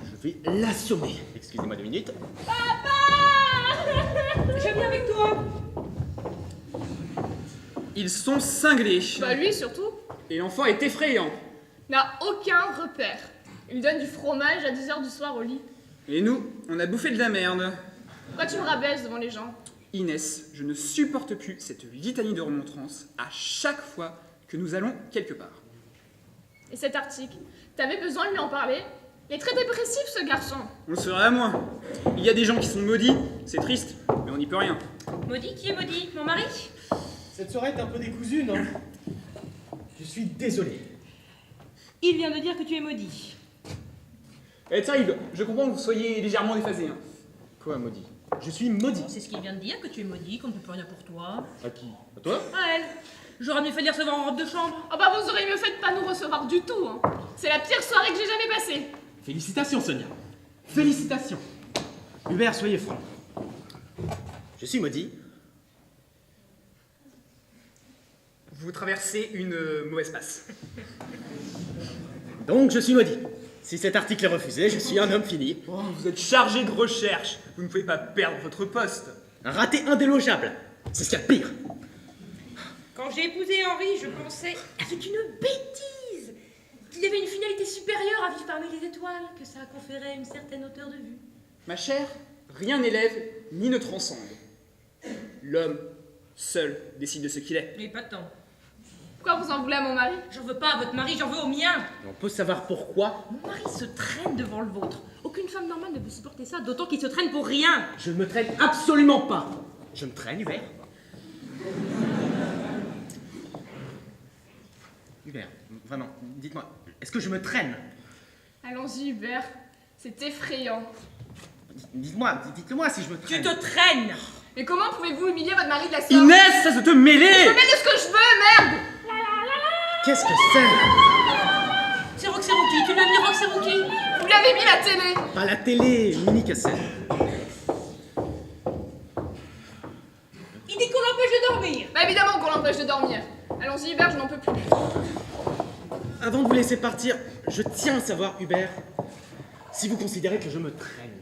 Je vais l'assommer. Excusez-moi 2 minutes. Je viens avec toi. Ils sont cinglés. Bah lui surtout, Et l'enfant est effrayant. n'a aucun repère. Il donne du fromage à 10h du soir au lit. Et nous, on a bouffé de la merde. Pourquoi tu me rabaisses devant les gens? Inès, je ne supporte plus cette litanie de remontrances à chaque fois que nous allons quelque part. Et cet article, t'avais besoin de lui en parler? Il est très dépressif ce garçon. On le serait à moins. Il y a des gens qui sont maudits, c'est triste, mais on n'y peut rien. Maudit, qui est maudit? Mon mari? Cette soirée est un peu décousue, non? Je suis désolé. Il vient de dire que tu es maudit. Eh Saïd, je comprends que vous soyez légèrement déphasé. Hein. Quoi, maudit? Je suis maudit. C'est ce qu'il vient de dire, que tu es maudit, qu'on ne peut plus rien pour toi. À qui? À toi? À elle. J'aurais mieux fait de les recevoir en robe de chambre. Oh bah vous auriez mieux fait de pas nous recevoir du tout, hein. C'est la pire soirée que j'ai jamais passée. Félicitations, Sonia. Félicitations. Hubert, soyez franc. Je suis maudit. Vous traversez une mauvaise passe. Donc, je suis maudit. Si cet article est refusé, je suis un homme fini. Oh, vous êtes chargé de recherche. Vous ne pouvez pas perdre votre poste. Un raté indélogeable. C'est ce qu'il y a de pire. Quand j'ai épousé Henri, je pensais... C'est une bêtise! qu'il y avait une finalité supérieure à vivre parmi les étoiles, que ça conférait une certaine hauteur de vue. Ma chère, rien n'élève ni ne transcende. L'homme, seul, décide de ce qu'il est. Mais pas tant. Pourquoi vous en voulez à mon mari? J'en veux pas à votre mari, j'en veux au mien. On peut savoir pourquoi? Mon mari se traîne devant le vôtre. Aucune femme normale ne peut supporter ça, d'autant qu'il se traîne pour rien. Je ne me traîne absolument pas. Je me traîne, Hubert. Hubert, vraiment, dites-moi, est-ce que je me traîne? Allons-y, Hubert. C'est effrayant. Dites-le-moi si je me traîne. Tu te traînes. Mais comment pouvez-vous humilier votre mari de la sorte? Inès, ça se te mêler! Je me mêle de ce que je veux, merde! Qu'est-ce que c'est? C'est Roxy Rookie, tu l'as mis Roxy Rookie. Vous l'avez mis la télé. Pas la télé, mini-cassette. Il dit qu'on l'empêche de dormir. Bah évidemment qu'on l'empêche de dormir. Allons-y, Hubert, je n'en peux plus. Avant de vous laisser partir, je tiens à savoir, Hubert, si vous considérez que je me traîne.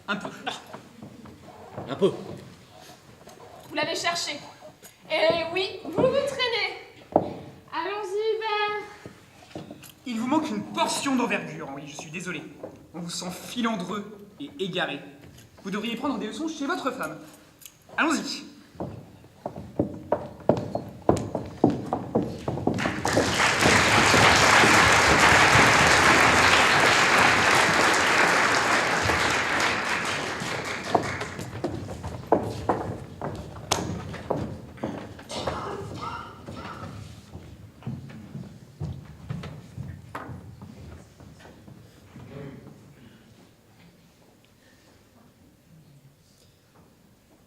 Un peu. Un peu. Vous l'avez cherché. Et oui, vous vous traînez. Allons-y, Hubert. Il vous manque une portion d'envergure, oui, je suis désolé. On vous sent filandreux et égaré. Vous devriez prendre des leçons chez votre femme. Allons-y.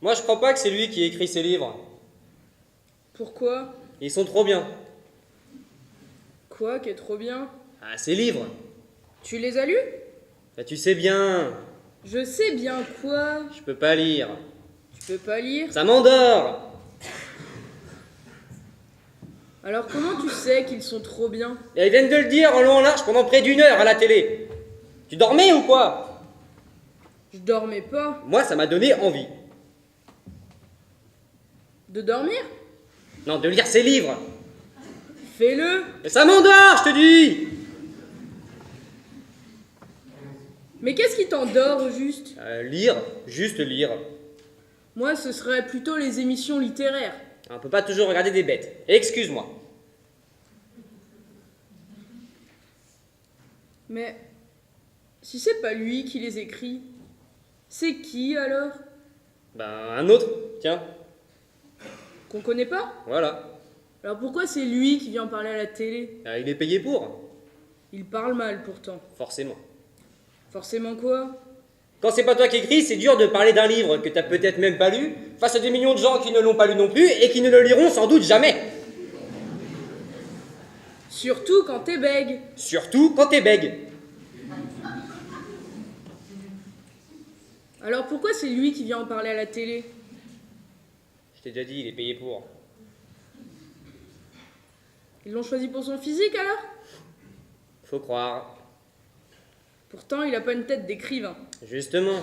Moi, je crois pas que c'est lui qui écrit ces livres. Pourquoi? Ils sont trop bien. Quoi qui est trop bien? Ah, ces livres. Tu les as lus? Bah, tu sais bien. Je sais bien quoi. Je peux pas lire. Tu peux pas lire? Ça m'endort. Alors comment tu sais qu'ils sont trop bien? Et ils viennent de le dire en long en large pendant près d'1 heure à la télé. Tu dormais ou quoi? Je dormais pas. Moi, ça m'a donné envie. De dormir? Non, de lire ces livres. Fais-le. Mais ça m'endort, je te dis. Mais qu'est-ce qui t'endort au juste? Lire, juste lire. Moi, ce serait plutôt les émissions littéraires. On peut pas toujours regarder des bêtes. Excuse-moi. Mais si c'est pas lui qui les écrit, c'est qui alors? Ben, un autre, tiens. Qu'on connaît pas? Voilà. Alors pourquoi c'est lui qui vient parler à la télé? Il est payé pour. Il parle mal pourtant. Forcément. Forcément quoi? Quand c'est pas toi qui écris, c'est dur de parler d'un livre que t'as peut-être même pas lu, face à des millions de gens qui ne l'ont pas lu non plus et qui ne le liront sans doute jamais. Surtout quand t'es bègue. Surtout quand t'es bègue. Alors pourquoi c'est lui qui vient en parler à la télé? Je t'ai déjà dit, il est payé pour. Ils l'ont choisi pour son physique alors? Faut croire. Pourtant il a pas une tête d'écrivain. Justement.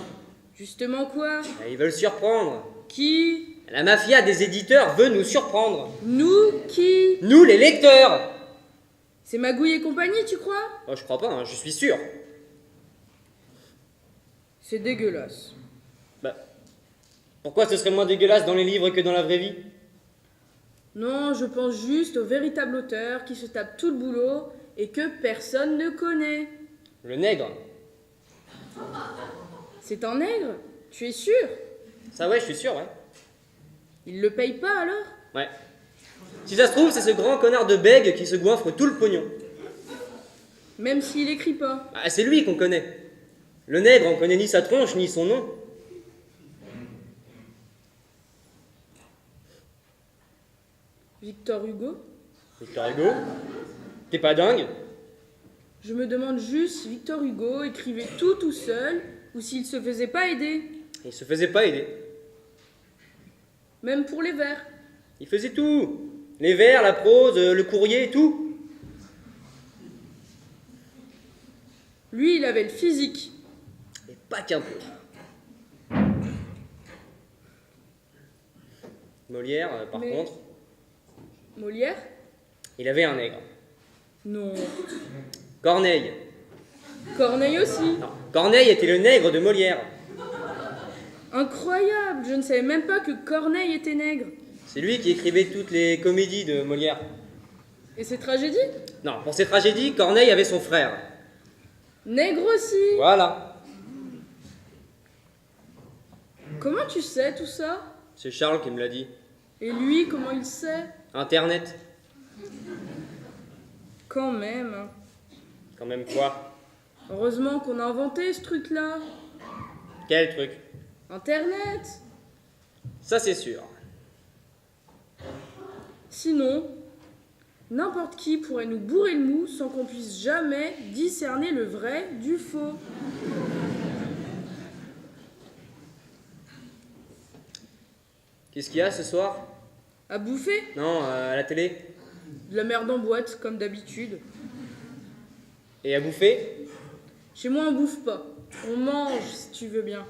Justement quoi? Ils veulent surprendre. Qui? La mafia des éditeurs veut nous surprendre. Nous qui? Nous les lecteurs. C'est Magouille et compagnie, tu crois? Oh, je crois pas, hein, je suis sûr. C'est dégueulasse. Bah, pourquoi ce serait moins dégueulasse dans les livres que dans la vraie vie? Non, je pense juste au véritable auteur qui se tape tout le boulot et que personne ne connaît. Le nègre. C'est un nègre? Tu es sûr? Ça ouais, je suis sûr, ouais. Il le paye pas alors? Ouais. Si ça se trouve, c'est ce grand connard de bègue qui se goinfre tout le pognon. Même s'il écrit pas. Ah, c'est lui qu'on connaît. Le nègre, on connaît ni sa tronche, ni son nom. Victor Hugo? Victor Hugo? T'es pas dingue? Je me demande juste si Victor Hugo écrivait tout seul ou s'il se faisait pas aider. Il se faisait pas aider. Même pour les vers. Il faisait tout. Les vers, la prose, le courrier, tout. Lui, il avait le physique. Et pas qu'un peu. Molière, par contre. Molière? Il avait un nègre. Non. Corneille. Corneille aussi. Non, Corneille était le nègre de Molière. Incroyable, je ne savais même pas que Corneille était nègre. C'est lui qui écrivait toutes les comédies de Molière. Et ses tragédies? Non, pour ses tragédies, Corneille avait son frère. Nègre aussi. Voilà. Comment tu sais tout ça? C'est Charles qui me l'a dit. Et lui, comment il sait? Internet. Quand même. Quand même quoi? Heureusement qu'on a inventé ce truc-là. Quel truc? Internet. Ça c'est sûr. Sinon, n'importe qui pourrait nous bourrer le mou sans qu'on puisse jamais discerner le vrai du faux. Qu'est-ce qu'il y a ce soir? À bouffer? Non, à la télé. De la merde en boîte, comme d'habitude. Et à bouffer? Chez moi, on bouffe pas. On mange, si tu veux bien.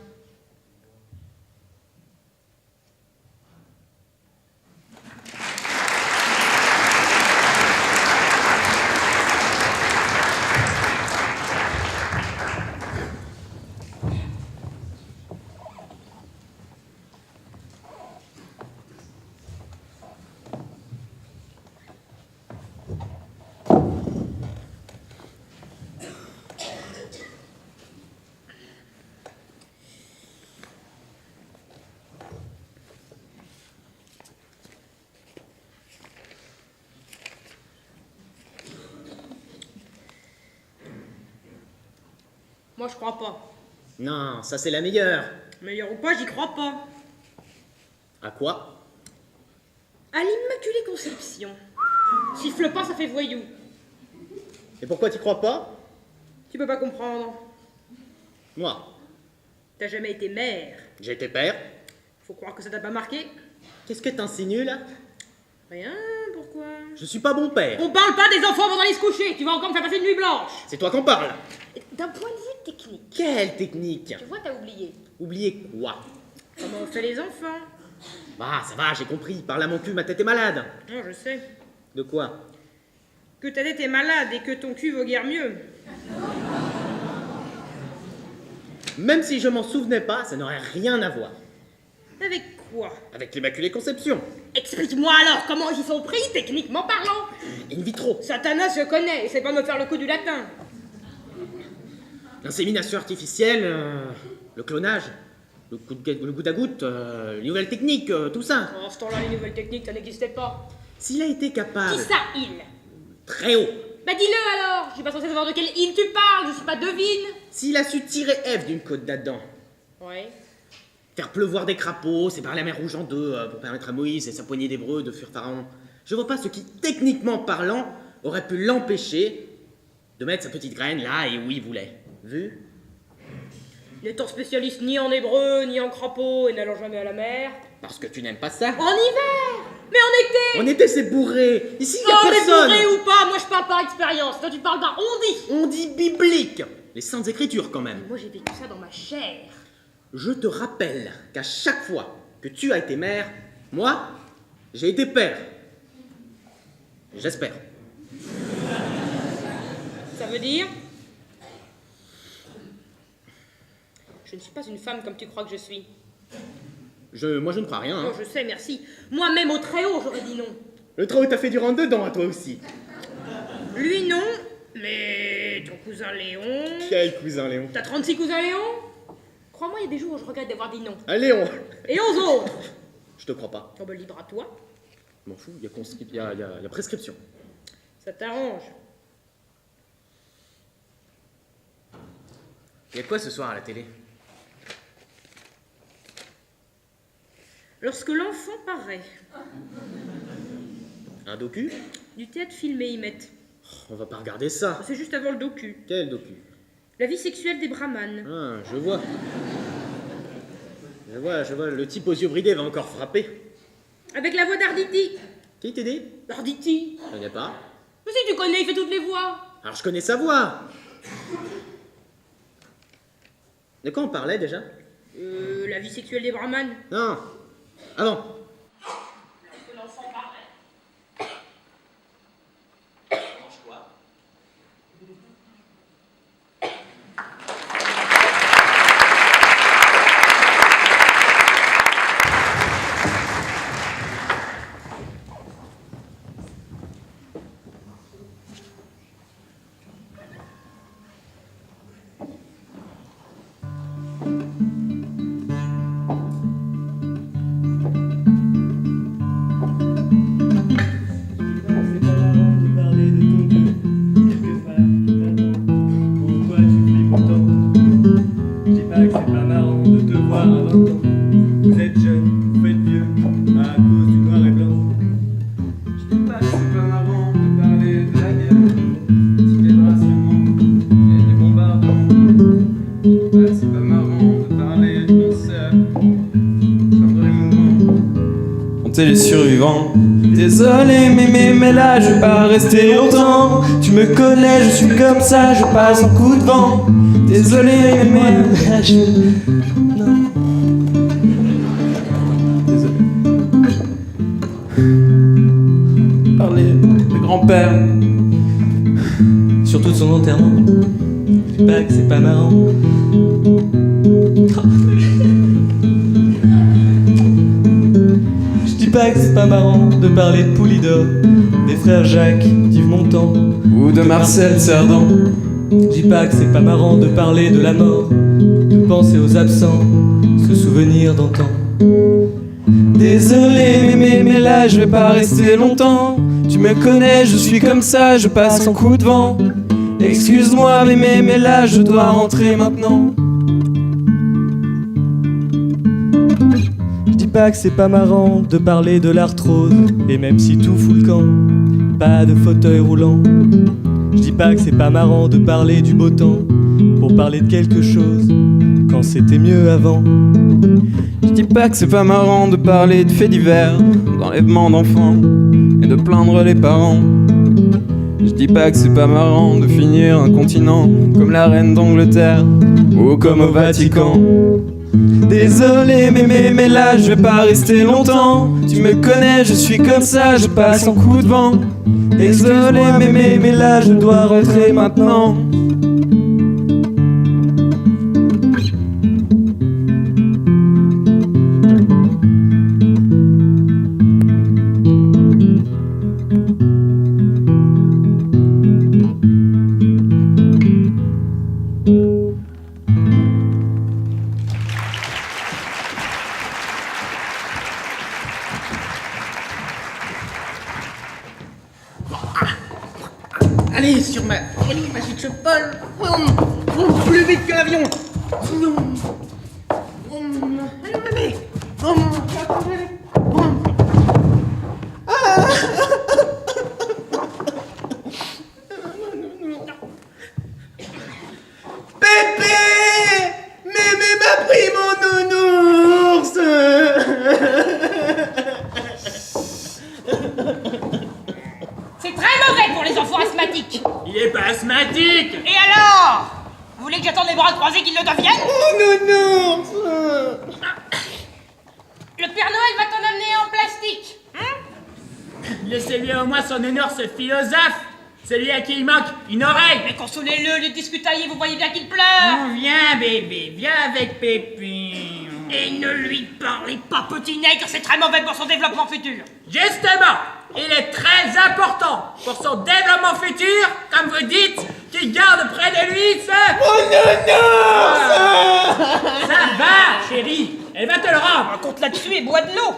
Moi, je crois pas. Non, ça c'est la meilleure. Meilleur ou pas, j'y crois pas. À quoi? À l'Immaculée Conception. Siffle pas, ça fait voyou. Et pourquoi t'y crois pas? Tu peux pas comprendre. Moi, T'as jamais été mère. j'ai été père. Faut croire que ça t'a pas marqué. Qu'est-ce que t'insinues là? Rien, pourquoi? Je suis pas bon père. On parle pas des enfants avant d'aller se coucher. Tu vas encore me faire passer une nuit blanche. C'est toi qu'on parle. D'un point de vue technique. Quelle technique? Tu vois, t'as oublié. Oubliez quoi? Comment on fait les enfants? Bah, ça va, j'ai compris. Parle à mon cul, ma tête est malade. Non, je sais. De quoi? Que ta tête est malade et que ton cul vaut guère mieux. Même si je m'en souvenais pas, ça n'aurait rien à voir. Avec quoi? Avec l'Immaculée Conception. Explique-moi alors comment ils y sont pris, techniquement parlant. In vitro. Satanas, je connais. Essaie pas de me faire le coup du latin. L'insémination artificielle, le clonage, le goutte à goutte, les nouvelles techniques, tout ça. En ce temps-là, les nouvelles techniques, ça n'existait pas. S'il a été capable... Qui ça, il? Très haut. Bah dis-le alors. Je suis pas censée savoir de quel il tu parles. Je suis pas devine. S'il a su tirer Ève d'une côte d'Adam, Ouais. faire pleuvoir des crapauds, séparer la mer Rouge en deux pour permettre à Moïse et sa poignée d'Hébreux de fuir Pharaon, je vois pas ce qui, techniquement parlant, aurait pu l'empêcher de mettre sa petite graine là et où il voulait. Vu? N'étant spécialiste ni en hébreu, ni en crapaud et n'allant jamais à la mer. Parce que tu n'aimes pas ça. En hiver. Mais en été. En été, c'est bourré. Ici, il y a Oh, mais personne. bourré ou pas, moi je parle par expérience. Toi tu parles par on dit. On dit biblique. Les saintes écritures quand même. Moi j'ai vécu ça dans ma chair. Je te rappelle qu'à chaque fois que tu as été mère, moi, j'ai été père. J'espère. Ça veut dire? Je ne suis pas une femme comme tu crois que je suis. Moi, je ne crois rien. Non, Hein. je sais, merci. Moi-même au très haut, j'aurais dit non. Le trou t'a fait du rentre dedans à toi aussi. Lui non, mais ton cousin Léon... Quel cousin, Léon? T'as 36 cousins Léon? Crois-moi, il y a des jours où je regrette d'avoir dit non. Ah, Léon. Et aux autres? Je te crois pas. Oh ben libre à toi. Je m'en fous, il y a prescription. Ça t'arrange. Il y a quoi ce soir à la télé? Lorsque l'enfant paraît. Un docu? Du théâtre filmé, ils mettent. On va pas regarder ça. C'est juste avant le docu. Quel docu? La vie sexuelle des brahmanes. Ah, je vois. Je vois, le type aux yeux bridés va encore frapper. Avec la voix d'Arditi. Qui t'a dit? Arditi. Je connais pas. Mais si tu connais, il fait toutes les voix. Alors je connais sa voix. De quoi on parlait déjà? La vie sexuelle des brahmanes. Non. Ah bon. Lorsque l'enfant paraît. c'est pas marrant de parler de concert. Comptez les survivants. Désolé mais là je vais pas rester longtemps. Tu me connais, je suis comme ça, je passe en coup de vent. Désolé mais là je... Non. Désolé. Parler de grand-père, surtout de son enterrement. Je dis pas que c'est pas marrant. Je dis pas que c'est pas marrant de parler de Poulidor, des frères Jacques, d'Yves Montand ou de Marcel Cerdan. Je dis pas que c'est pas marrant de parler de la mort, de penser aux absents, se souvenir d'antan. Désolé mais là je vais pas rester longtemps. Tu me connais, je suis comme ça, je passe en coup de vent. Excuse-moi mais là je dois rentrer maintenant. Je dis pas que c'est pas marrant de parler de l'arthrose, et même si tout fout le camp, pas de fauteuil roulant. Je dis pas que c'est pas marrant de parler du beau temps, pour parler de quelque chose, quand c'était mieux avant. Je dis pas que c'est pas marrant de parler de faits divers, d'enlèvement d'enfants, et de plaindre les parents. Je dis pas que c'est pas marrant de finir un continent, comme la reine d'Angleterre, ou comme au Vatican. Désolé mais là je vais pas rester longtemps. Tu me connais, je suis comme ça, je passe en coup de vent. Désolé mais là je dois rentrer maintenant. Allez, sur ma magique cheval. Plus vite que l'avion. Allez, bébé. Pépé! Mémé m'a pris mon nounours. C'est très mauvais pour les enfants asthmatiques. Il est pas asthmatique. Et alors? Vous voulez que j'attende les bras croisés qu'ils le deviennent? Oh nounours. Le Père Noël va t'en amener en plastique. Laissez-lui au moins son nounours philosophe. Celui à qui il manque une oreille. Mais consolez-le, les discutaillez, vous voyez bien qu'il pleure. Viens bébé, viens avec Pépé. Et ne lui parlez pas, petit nègre, c'est très mauvais pour son développement futur. Justement, il est très important pour son développement futur, comme vous dites, qu'il garde près de lui ce... Oh nounours. Ça va, chérie, elle va te le rendre. Compte là-dessus et bois de l'eau.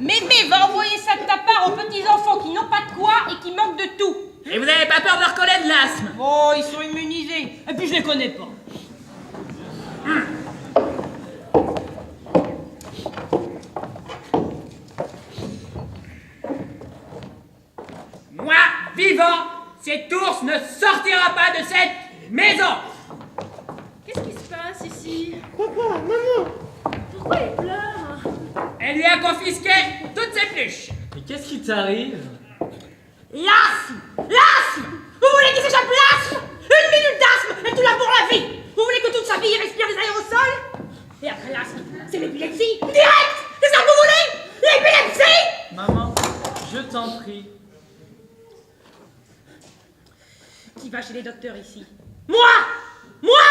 Mémé va envoyer ça de ta part aux petits enfants qui n'ont pas de quoi et qui manquent de tout. Et vous n'avez pas peur de leur coller de l'asthme? Oh, ils sont immunisés. Et puis je les connais pas. Moi, vivant, cet ours ne sortira pas de cette maison. Qu'est-ce qui se passe ici? Papa, maman. Pourquoi il pleure? Elle lui a confisqué toutes ses pluches. Mais qu'est-ce qui t'arrive? L'asthme! L'asthme! Vous voulez qu'il s'échappe l'asthme? Une minute d'asthme et tu l'as pour la vie! Vous voulez que toute sa vie il respire des aérosols? Et après l'asthme, c'est l'épilepsie? Direct! C'est ça que vous voulez? L'épilepsie? Maman, je t'en prie. Qui va chez les docteurs ici? Moi! Moi!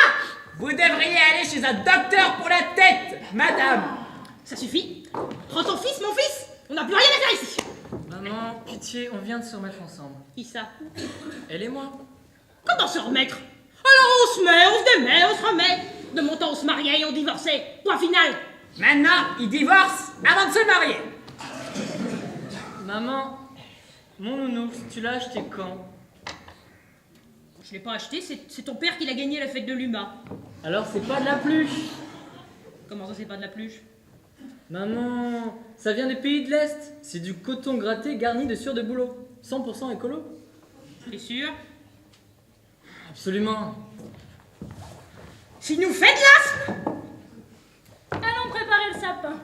Vous devriez aller chez un docteur pour la tête, madame. Ça suffit? Prends ton fils, mon fils! On n'a plus rien à faire ici! Maman, pitié, on vient de se remettre ensemble. Qui ça? Elle et moi. Comment se remettre? Alors on se met, on se démet, on se remet. De mon temps on se mariait et on divorçait. Point final. Maintenant, il divorce avant de se marier. Maman, mon nounours, tu l'as acheté quand? Je l'ai pas acheté, c'est ton père qui l'a gagné à la fête de l'UMA. Alors c'est pas de la pluche. Comment ça c'est pas de la pluche? Maman, ça vient des pays de l'Est. C'est du coton gratté garni de sueur de bouleau. 100% écolo. T'es sûr? Absolument. Tu nous fais de l'asthme? Allons préparer le sapin.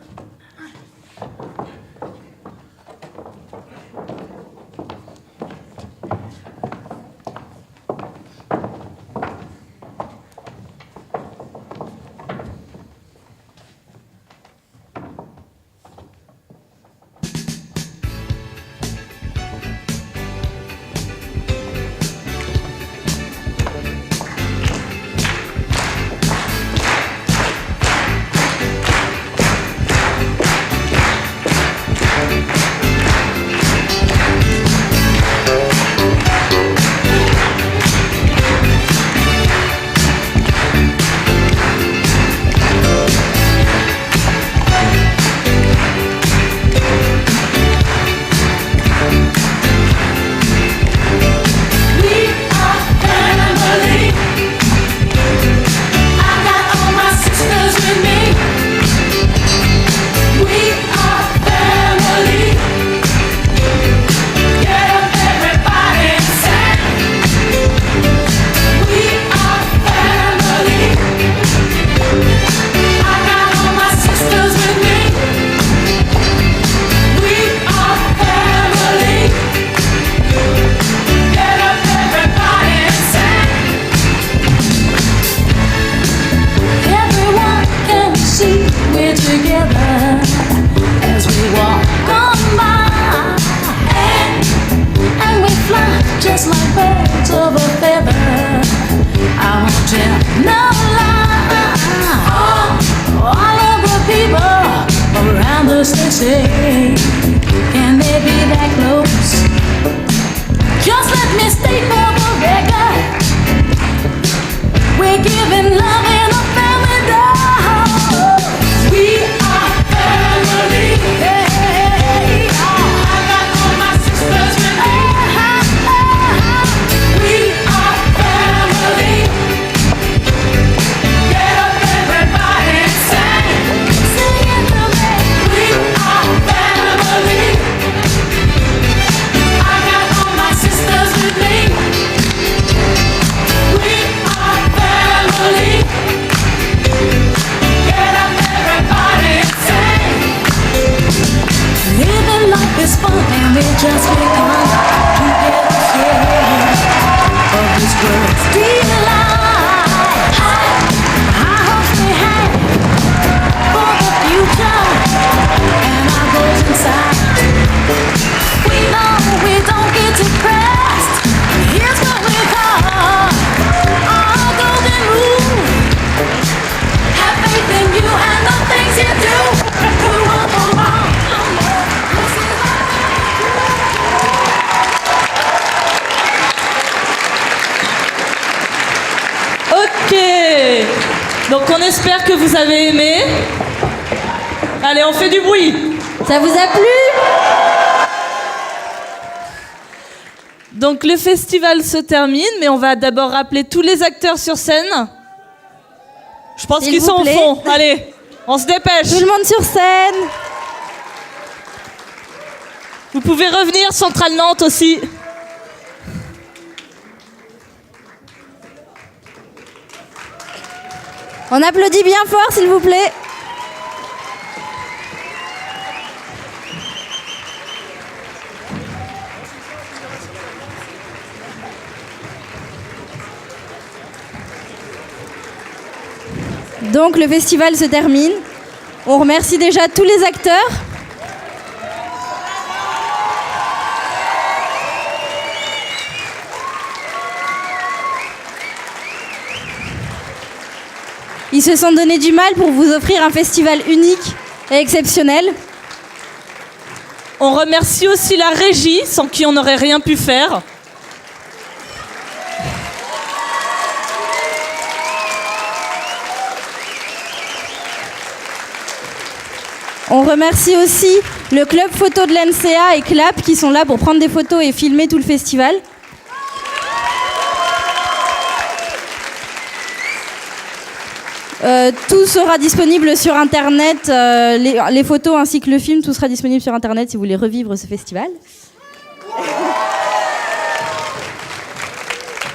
Can they be that close? Just let me state for the record, we're giving love in a family dose. We are family. Hey, I got all my sisters with me. We are family. Get up everybody and sing. Sing it to me. We are family. I got all my sisters with me. We are family. Get up everybody and sing. Living life is fun and we just begun to get the feeling of this world's delight. I hope we have for the future and our goals inside. We know we don't get depressed. Here's what we call our golden rule. Have faith in you and the things you do. You won't go wrong. Ok, donc on espère que vous avez aimé. Allez, on fait du bruit. Ça vous a plu? Donc le festival se termine, mais on va d'abord rappeler tous les acteurs sur scène. Je pense S'il qu'ils vous sont au plaît. fond. Allez, on se dépêche. Tout le monde sur scène. Vous pouvez revenir, Centrale Nantes aussi. On applaudit bien fort, s'il vous plaît. Donc le festival se termine. On remercie déjà tous les acteurs. Ils se sont donné du mal pour vous offrir un festival unique et exceptionnel. On remercie aussi la régie, sans qui on n'aurait rien pu faire. On remercie aussi le club photo de l'NCA et CLAP qui sont là pour prendre des photos et filmer tout le festival. Tout sera disponible sur Internet, les photos ainsi que le film, tout sera disponible sur Internet si vous voulez revivre ce festival.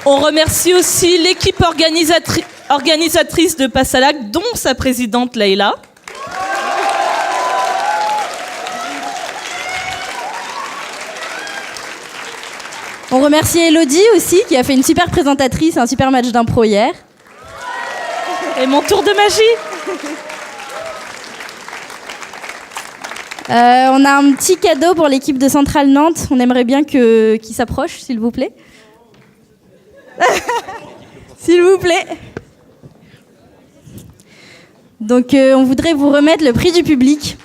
On remercie aussi l'équipe organisatrice. organisatrice de Passalac, dont sa présidente Leïla. On remercie Elodie aussi, qui a fait une super présentatrice, un super match d'impro hier. Et mon tour de magie. On a un petit cadeau pour l'équipe de Centrale Nantes. On aimerait bien qu'il s'approche, s'il vous plaît. S'il vous plaît. Donc, on voudrait vous remettre le prix du public.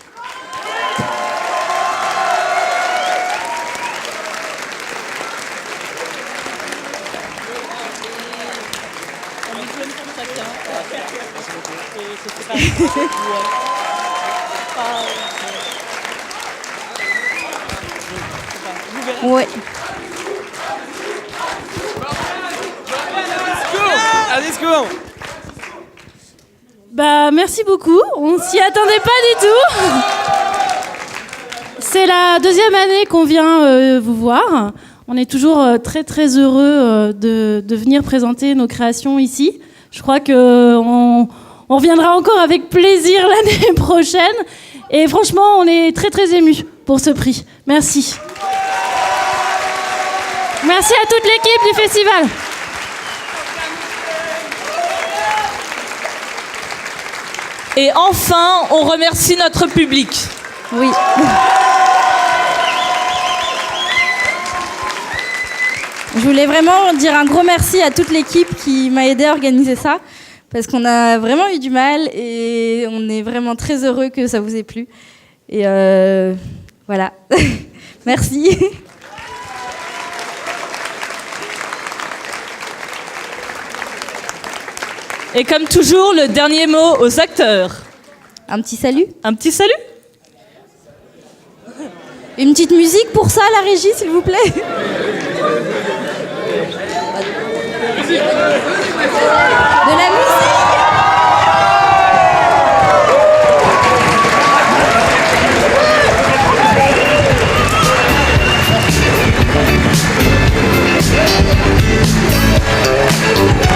Ouais. Un discours. Bah, merci beaucoup. On s'y attendait pas du tout. C'est la deuxième année qu'on vient vous voir. On est toujours très très heureux de venir présenter nos créations ici. Je crois qu'on reviendra encore avec plaisir l'année prochaine. Et franchement, on est très très émus pour ce prix. Merci. Merci à toute l'équipe du festival. Et enfin, on remercie notre public. Oui. Je voulais vraiment dire un gros merci à toute l'équipe qui m'a aidé à organiser ça, parce qu'on a vraiment eu du mal et on est vraiment très heureux que ça vous ait plu. Et voilà. Merci. Et comme toujours, le dernier mot aux acteurs. Un petit salut. Un petit salut. Une petite musique pour ça, la régie, s'il vous plaît. De la musique.